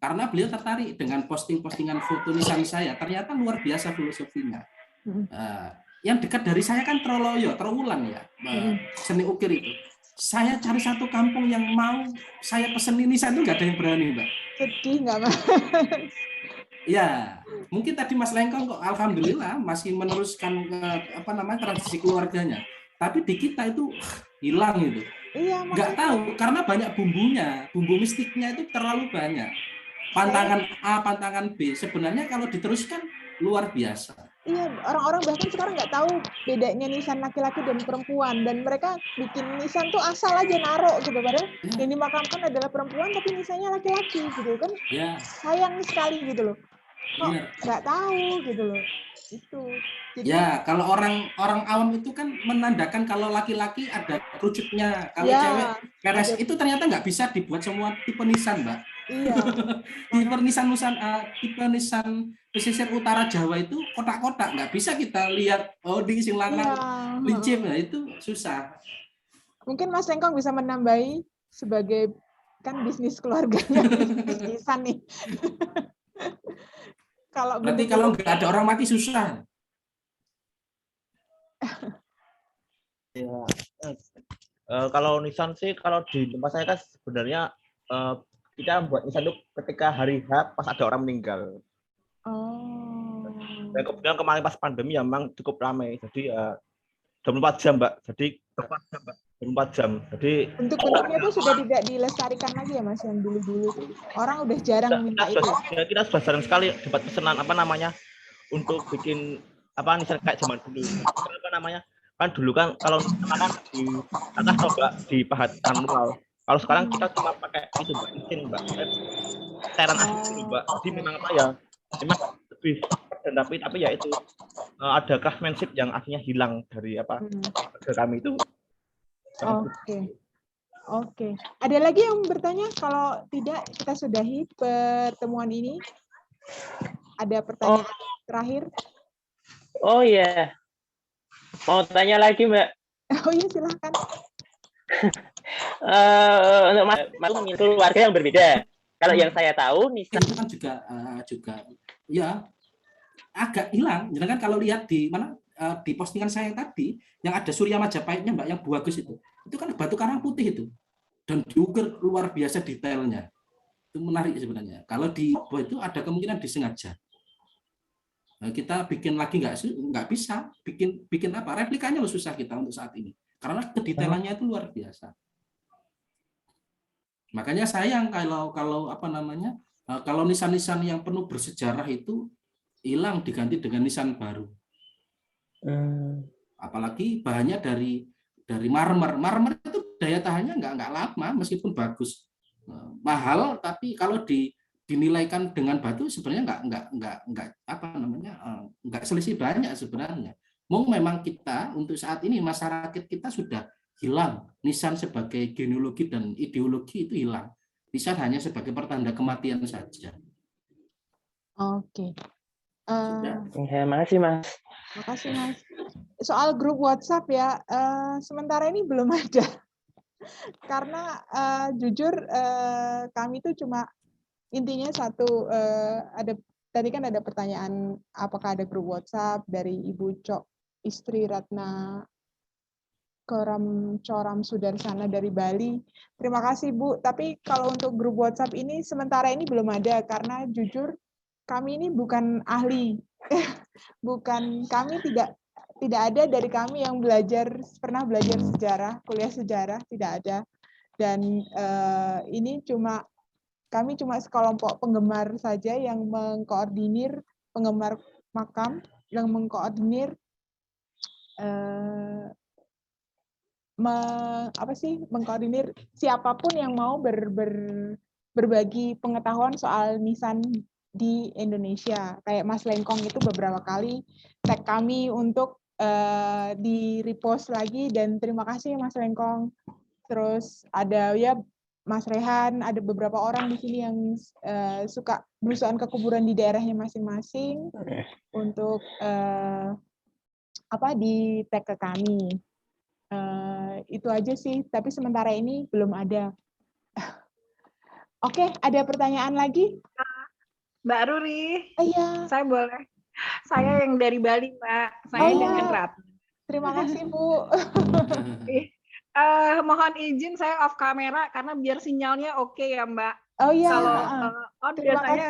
Karena beliau tertarik dengan posting-postingan foto nisan saya. Ternyata luar biasa filosofinya. Yang dekat dari saya kan Trowulan ya, seni ukir itu. Saya cari satu kampung yang mau saya pesen nisan itu nggak ada yang berani, Mbak. Sedih nggak, Mas? Ya, mungkin tadi Mas Lengkong kok alhamdulillah masih meneruskan tradisi keluarganya. Tapi di kita itu hilang itu. Iya, nggak tahu karena banyak bumbu mistiknya itu terlalu banyak. Pantangan A, pantangan B. Sebenarnya kalau diteruskan luar biasa. Iya, orang-orang bahkan sekarang nggak tahu bedanya nisan laki-laki dan perempuan, dan mereka bikin nisan tuh asal aja naruh gitu, padahal yang dimakamkan adalah perempuan tapi nisannya laki-laki gitu kan. Ya. Sayang sekali gitu loh. Kok nggak tahu gitu loh. Itu. Jadi, ya, kalau orang awam itu kan menandakan kalau laki-laki ada kerucutnya, kalau cewek keres, itu ternyata nggak bisa dibuat semua tipe nisan, Mbak. Iya. Tipe nisan pesisir utara Jawa itu kotak-kotak, nggak bisa kita lihat di sing lanang licin, itu susah. Mungkin Mas Lengkong bisa menambahi sebagai kan bisnis keluarganya bisnisan nih. Kalau Berarti bentuk- kalau nggak ada orang mati susah. Ya. Kalau nisan sih, kalau di tempat saya kan sebenarnya kita buat nisan itu ketika hari H pas ada orang meninggal. Oh. Dan kemudian kemarin pas pandemi ya memang cukup ramai. Jadi 24 jam, Mbak. Jadi 24 jam. Jadi Bentuk-bentuknya itu sudah tidak dilestarikan lagi ya Mas, yang dulu-dulu tuh. Orang udah jarang minta itu. kita sudah sering sekali dapat pesanan untuk bikin nisan kayak zaman dulu. Kan dulu kan kalau kan di atas Mbak, di pahat manual. Kalau sekarang kita cuma pakai itu Mbak, mesin Mbak. Cairan asli Mbak. Jadi memang memang lebih dan tapi ya itu ada craftsmanship yang akhirnya hilang dari ke kami itu. Oke. Ada lagi yang bertanya? Kalau tidak, kita sudahi pertemuan ini. Ada pertanyaan terakhir? Oh iya. Mau tanya lagi, Mbak? Oh iya, silahkan. Untuk Mas memiliki keluarga yang berbeda. Kalau yang saya tahu, nisan itu kan juga ya agak hilang. Jadi kan kalau lihat di mana di postingan saya tadi yang ada Surya Majapahitnya Mbak, yang bagus itu kan batu karang putih itu dan diukir luar biasa detailnya. Itu menarik sebenarnya. Kalau di bawah itu ada kemungkinan disengaja. Nah, kita bikin lagi nggak bisa bikin apa replikanya loh, susah kita untuk saat ini karena kedetailannya itu luar biasa. Makanya sayang kalau kalau nisan-nisan yang penuh bersejarah itu hilang diganti dengan nisan baru. Apalagi bahannya dari marmer itu daya tahannya nggak lama meskipun bagus, mahal, tapi kalau dinilaikan dengan batu sebenarnya nggak selisih banyak sebenarnya. Memang kita untuk saat ini masyarakat kita sudah hilang nisan sebagai genealogi dan ideologi, itu hilang. Nisan hanya sebagai pertanda kematian saja. Oke. Ya, makasih Mas. Makasih Mas. Soal grup WhatsApp ya, sementara ini belum ada. Karena jujur kami itu cuma intinya satu, tadi kan ada pertanyaan apakah ada grup WhatsApp dari Ibu Cok Istri Ratna Coram Sudarsana dari Bali. Terima kasih Bu. Tapi kalau untuk grup WhatsApp ini sementara ini belum ada karena jujur kami ini bukan ahli. Kami tidak ada dari kami yang pernah belajar sejarah, kuliah sejarah, tidak ada. Dan ini kami cuma sekelompok penggemar saja yang mengkoordinir, penggemar makam yang mengkoordinir mengkoordinir siapapun yang mau berbagi pengetahuan soal nisan di Indonesia. Kayak Mas Lengkong itu beberapa kali tag kami untuk di repost lagi, dan terima kasih Mas Lengkong. Terus ada ya Mas Rehan, ada beberapa orang di sini yang suka belusuan ke kuburan di daerahnya masing-masing untuk di tag ke kami. Itu aja sih, tapi sementara ini belum ada. Oke, ada pertanyaan lagi? Mbak Ruri, iya. Saya boleh. Saya yang dari Bali, Mbak. Saya dengan Ratna. Terima kasih, Bu. Mohon izin saya off kamera karena biar sinyalnya oke ya, Mbak. Oh iya. Kalau biasanya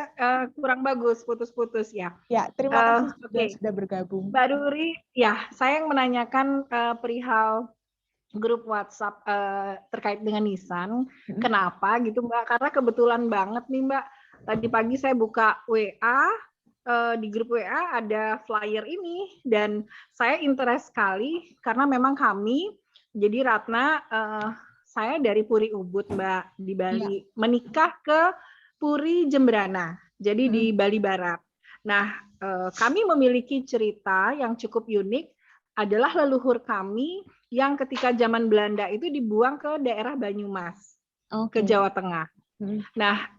kurang bagus, putus-putus ya. Ya, terima kasih sudah bergabung. Mbak Ruri, ya saya yang menanyakan perihal grup WhatsApp terkait dengan nisan. Kenapa gitu, Mbak? Karena kebetulan banget nih, Mbak. Tadi pagi saya buka WA, di grup WA ada flyer ini, dan saya interest sekali karena memang kami, jadi Ratna, saya dari Puri Ubud, Mbak, di Bali, menikah ke Puri Jembrana, jadi di Bali Barat. Nah, kami memiliki cerita yang cukup unik, adalah leluhur kami yang ketika zaman Belanda itu dibuang ke daerah Banyumas, ke Jawa Tengah. Nah,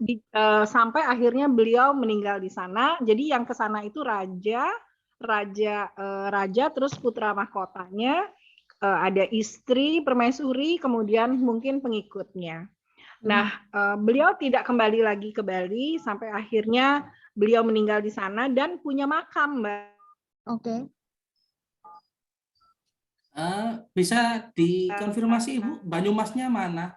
sampai akhirnya beliau meninggal di sana. Jadi yang ke sana itu raja, terus putra mahkotanya, ada istri, permaisuri, kemudian mungkin pengikutnya. Nah, beliau tidak kembali lagi ke Bali sampai akhirnya beliau meninggal di sana dan punya makam, Mbak. Oke. Bisa dikonfirmasi Ibu, Banyumasnya mana?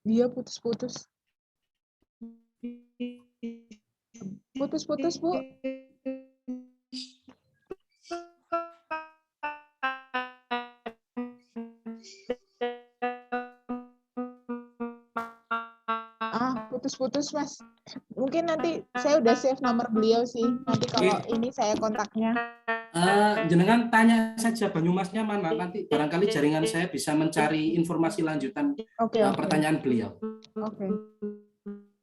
Dia putus-putus. Putus-putus, Bu. Putus-putus, Mas. Mungkin nanti saya udah save nomor beliau sih. Nanti kalau ini saya kontaknya. Jenengan tanya saja Banyumasnya mana, nanti barangkali jaringan saya bisa mencari informasi lanjutan pertanyaan beliau. Oke.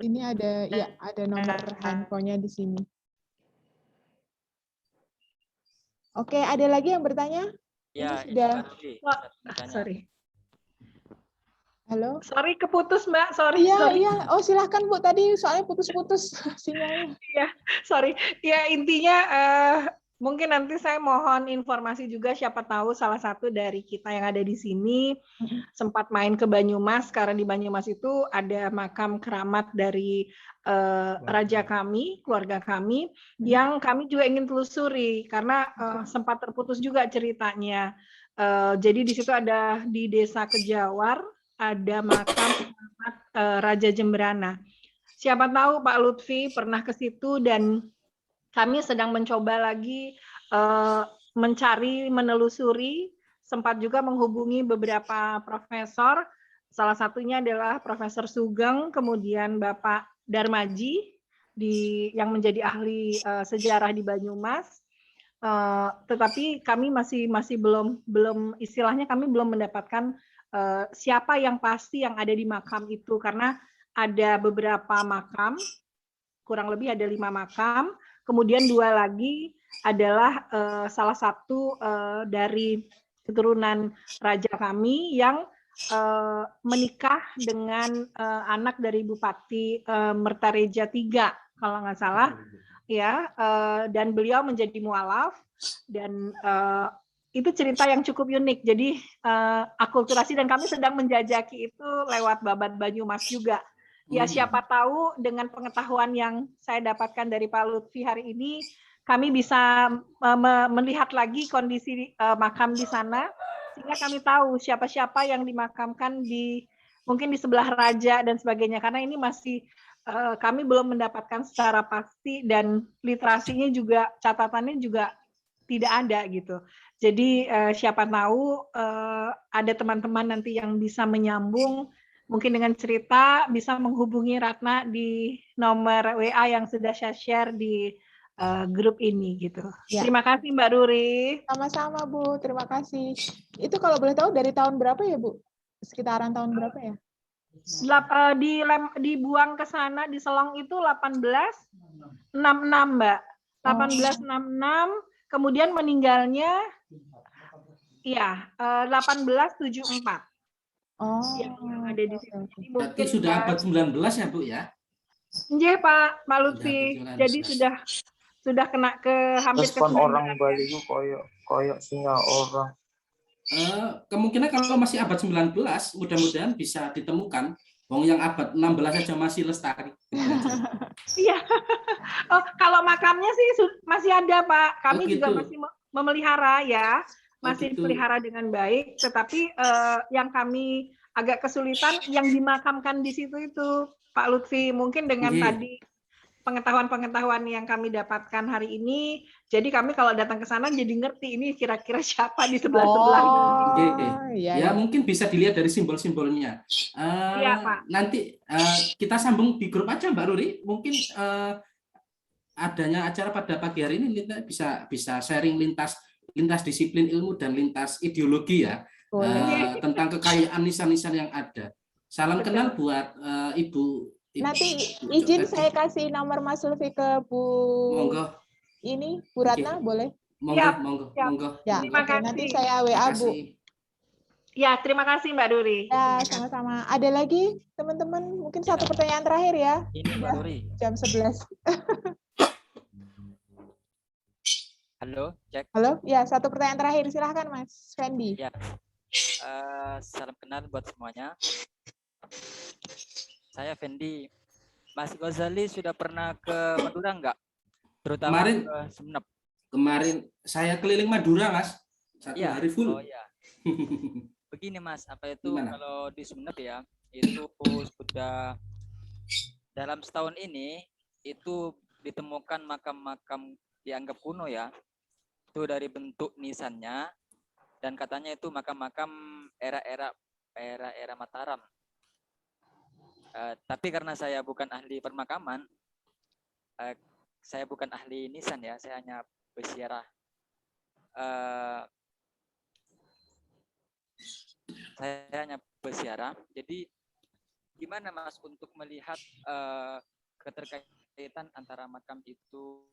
Ini ada nomor handphonenya di sini. Oke, ada lagi yang bertanya? Ya, sudah. Sorry. Halo. Sorry keputus, Mbak. Sorry. Iya. Oh, silahkan Bu. Tadi soalnya putus-putus sinyalnya. Iya, sorry. Ya, intinya mungkin nanti saya mohon informasi juga, siapa tahu salah satu dari kita yang ada di sini sempat main ke Banyumas, karena di Banyumas itu ada makam keramat dari raja kami, keluarga kami, yang kami juga ingin telusuri karena sempat terputus juga ceritanya. Jadi di situ ada di Desa Kejawar ada makam keramat Raja Jemberana. Siapa tahu Pak Lutfi pernah ke situ dan kami sedang mencoba lagi mencari, menelusuri, sempat juga menghubungi beberapa profesor, salah satunya adalah Profesor Sugeng, kemudian Bapak Darmaji, yang menjadi ahli sejarah di Banyumas, tetapi kami masih belum istilahnya kami belum mendapatkan siapa yang pasti yang ada di makam itu, karena ada beberapa makam, kurang lebih ada 5 makam. Kemudian 2 lagi adalah salah satu dari keturunan raja kami yang menikah dengan anak dari Bupati Mertareja III, kalau nggak salah, ya. Dan beliau menjadi mualaf dan itu cerita yang cukup unik. Jadi akulturasi dan kami sedang menjajaki itu lewat Babat Banyumas juga. Ya, siapa tahu dengan pengetahuan yang saya dapatkan dari Pak Lutfi hari ini, kami bisa melihat lagi kondisi makam di sana, sehingga kami tahu siapa-siapa yang dimakamkan mungkin di sebelah raja dan sebagainya. Karena ini masih kami belum mendapatkan secara pasti dan literasinya juga, catatannya juga tidak ada gitu. Jadi siapa tahu ada teman-teman nanti yang bisa menyambung mungkin dengan cerita, bisa menghubungi Ratna di nomor WA yang sudah saya share di grup ini gitu. Ya. Terima kasih Mbak Ruri. Sama-sama Bu, terima kasih. Itu kalau boleh tahu dari tahun berapa ya Bu? Sekitaran tahun berapa ya? Dibuang ke sana di Selong itu 1866 Mbak. 1866, kemudian meninggalnya ya 1874. Yang ada di sini. Berarti sudah abad 19 ya Bu ya? Iya Pak Lutfi. Jadi sudah kena ke hampir ke 19. Orang Bali itu koyok singa orang. Kemungkinan kalau masih abad 19 mudah-mudahan bisa ditemukan. Wong yang abad 16 aja masih lestari. Iya. Oh, kalau makamnya sih masih ada Pak. Kami juga masih memelihara ya. Masih dipelihara dengan baik, tetapi yang kami agak kesulitan yang dimakamkan di situ itu Pak Lutfi, mungkin dengan tadi pengetahuan-pengetahuan yang kami dapatkan hari ini, jadi kami kalau datang ke sana jadi ngerti ini kira-kira siapa di sebelah-sebelah. Ya, mungkin bisa dilihat dari simbol-simbolnya. Iya Pak. Nanti kita sambung di grup aja Mbak Ruri, mungkin adanya acara pada pagi hari ini bisa sharing lintas disiplin ilmu dan lintas ideologi ya, tentang kekayaan nisan-nisan yang ada. Salam kenal buat Ibu. Nanti izin saya kasih nomor Mas Lutfi ke Bu. Monggo. Ini Bu Ratna boleh? Monggo. Ya, terima kasih. Nanti saya WA Bu. Ya, terima kasih Mbak Duri. Ya, sama-sama. Ada lagi teman-teman? Mungkin satu pertanyaan terakhir ya. Ini Mbak Duri. Jam 11. Halo, cek. Halo, ya satu pertanyaan terakhir, silahkan Mas Fendi. Ya, Salam kenal buat semuanya. Saya Fendi. Mas Ghazali sudah pernah ke Madura enggak? Terutama Kemarin ke Sumenep. kemarin saya keliling Madura, Mas. 1 Iya. hari full. Oh iya. Begini Mas, apa itu Gimana? kalau di Sumenep ya, itu sudah dalam setahun ini itu ditemukan makam-makam dianggap kuno ya. Itu dari bentuk nisannya dan katanya itu makam-makam era Mataram. Tapi karena saya bukan ahli permakaman, saya bukan ahli nisan ya, saya hanya berziarah. Saya hanya berziarah. Jadi gimana Mas untuk melihat keterkaitan antara makam itu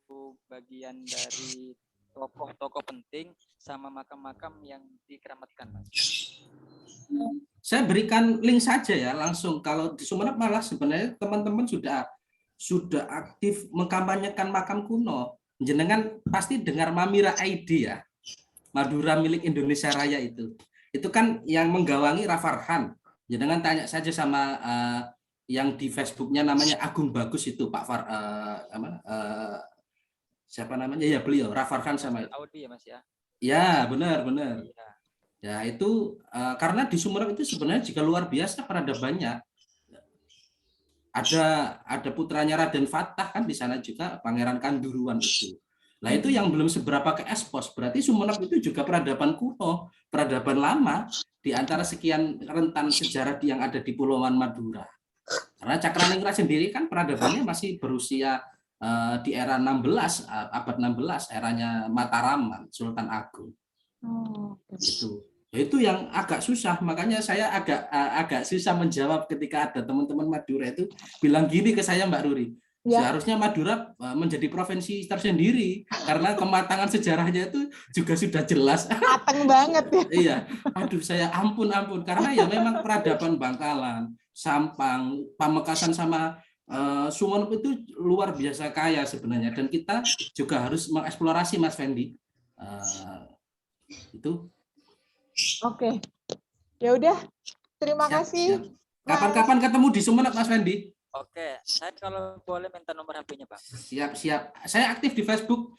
bagian dari tokoh-tokoh penting sama makam-makam yang dikeramatkan, Mas? Saya berikan link saja ya langsung. Kalau di Sumenep malah sebenarnya teman-teman sudah aktif mengkampanyekan makam kuno. Jenengan pasti dengar Mamira ID ya, Madura milik Indonesia Raya itu. Itu kan yang menggawangi Rafarhan. Jenengan tanya saja sama yang di Facebooknya namanya Agung Bagus itu Pak siapa namanya ya beliau Rafarhan sama Audi ya Mas ya. Ya benar. Iya. Ya itu karena di Sumenep itu sebenarnya juga luar biasa peradabannya. Ada putranya Raden Fatah kan di sana juga Pangeran Kanduruan itu. Nah itu yang belum seberapa ke ekspos. Berarti Sumenep itu juga peradaban kuno, peradaban lama di antara sekian rentan sejarah yang ada di Pulauan Madura. Karena Cakraningrat sendiri kan peradabannya masih berusia di era 16 abad 16 eranya Mataram Sultan Agung. Gitu. Itu yang agak susah, makanya saya agak susah menjawab ketika ada teman-teman Madura itu bilang gini ke saya, Mbak Ruri. Ya. Seharusnya Madura menjadi provinsi tersendiri karena kematangan sejarahnya itu juga sudah jelas. Matang banget ya. Iya, aduh saya ampun karena ya memang peradaban Bangkalan, Sampang, Pamekasan sama Sumenep itu luar biasa kaya sebenarnya dan kita juga harus mengeksplorasi Mas Fendi. Itu. Oke. Ya udah. Terima kasih. Kapan-kapan ketemu di Sumenep Mas Fendi. Oke, saya kalau boleh minta nomor HP-nya, Pak. Siap. Saya aktif di Facebook.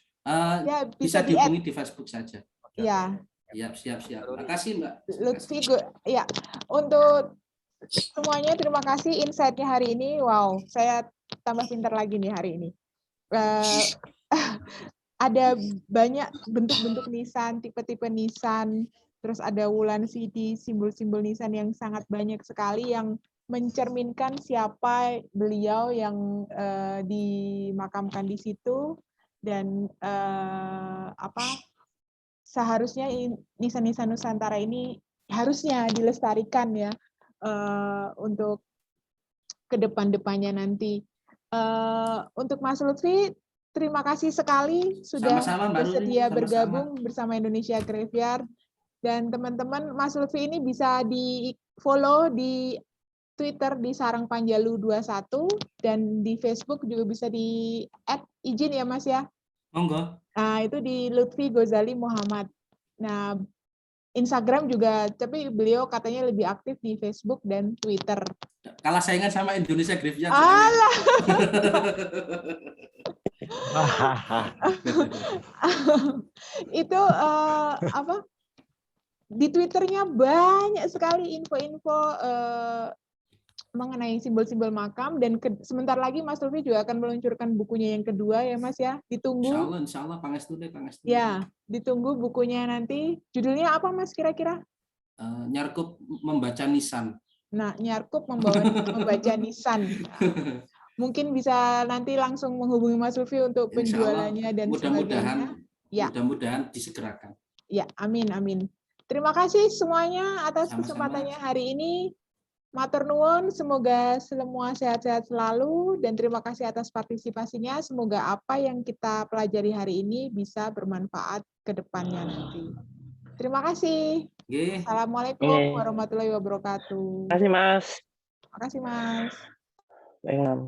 Ya, bisa dihubungi di Facebook saja. Ya. Siap. Makasih, Mbak. Lutfi, ya. Untuk semuanya terima kasih insight-nya hari ini. Wow, saya tambah pintar lagi nih hari ini. Ada banyak bentuk-bentuk nisan, tipe-tipe nisan, terus ada wulan sidi, simbol-simbol nisan yang sangat banyak sekali yang mencerminkan siapa beliau yang dimakamkan di situ dan seharusnya nisan-nisan Nusantara ini harusnya dilestarikan ya untuk ke depan-depannya nanti. Untuk Mas Lutfi, terima kasih sekali sudah bersedia bergabung bersama Indonesia Graveyard. Dan teman-teman, Mas Lutfi ini bisa di-follow di Twitter di Sarang Panjalu 21 dan di Facebook juga bisa di-add, izin ya Mas ya? Monggo. Nah, itu di Lutfi Ghazali Muhammad. Nah, Instagram juga, tapi beliau katanya lebih aktif di Facebook dan Twitter. Kalah saingan sama Indonesia Graveyard. Alah. Itu di Twitternya banyak sekali info-info mengenai simbol-simbol makam dan sebentar lagi Mas Lutfi juga akan meluncurkan bukunya yang kedua ya Mas ya. Ditunggu. Insya Allah Pangestude. Ya, ditunggu bukunya nanti. Judulnya apa Mas kira-kira? Nyarkup membaca nisan. Nah, Nyarkup membaca nisan. Mungkin bisa nanti langsung menghubungi Mas Lutfi untuk penjualannya dan sebagainya. Ya. Mudah-mudahan disegerakan. Ya, amin. Terima kasih semuanya atas kesempatannya hari ini. Matur nuwun, semoga semua sehat-sehat selalu dan terima kasih atas partisipasinya. Semoga apa yang kita pelajari hari ini bisa bermanfaat ke depannya nanti. Terima kasih. Assalamualaikum warahmatullahi wabarakatuh. Terima kasih, Mas. Terima kasih, Mas. Baik, Mam.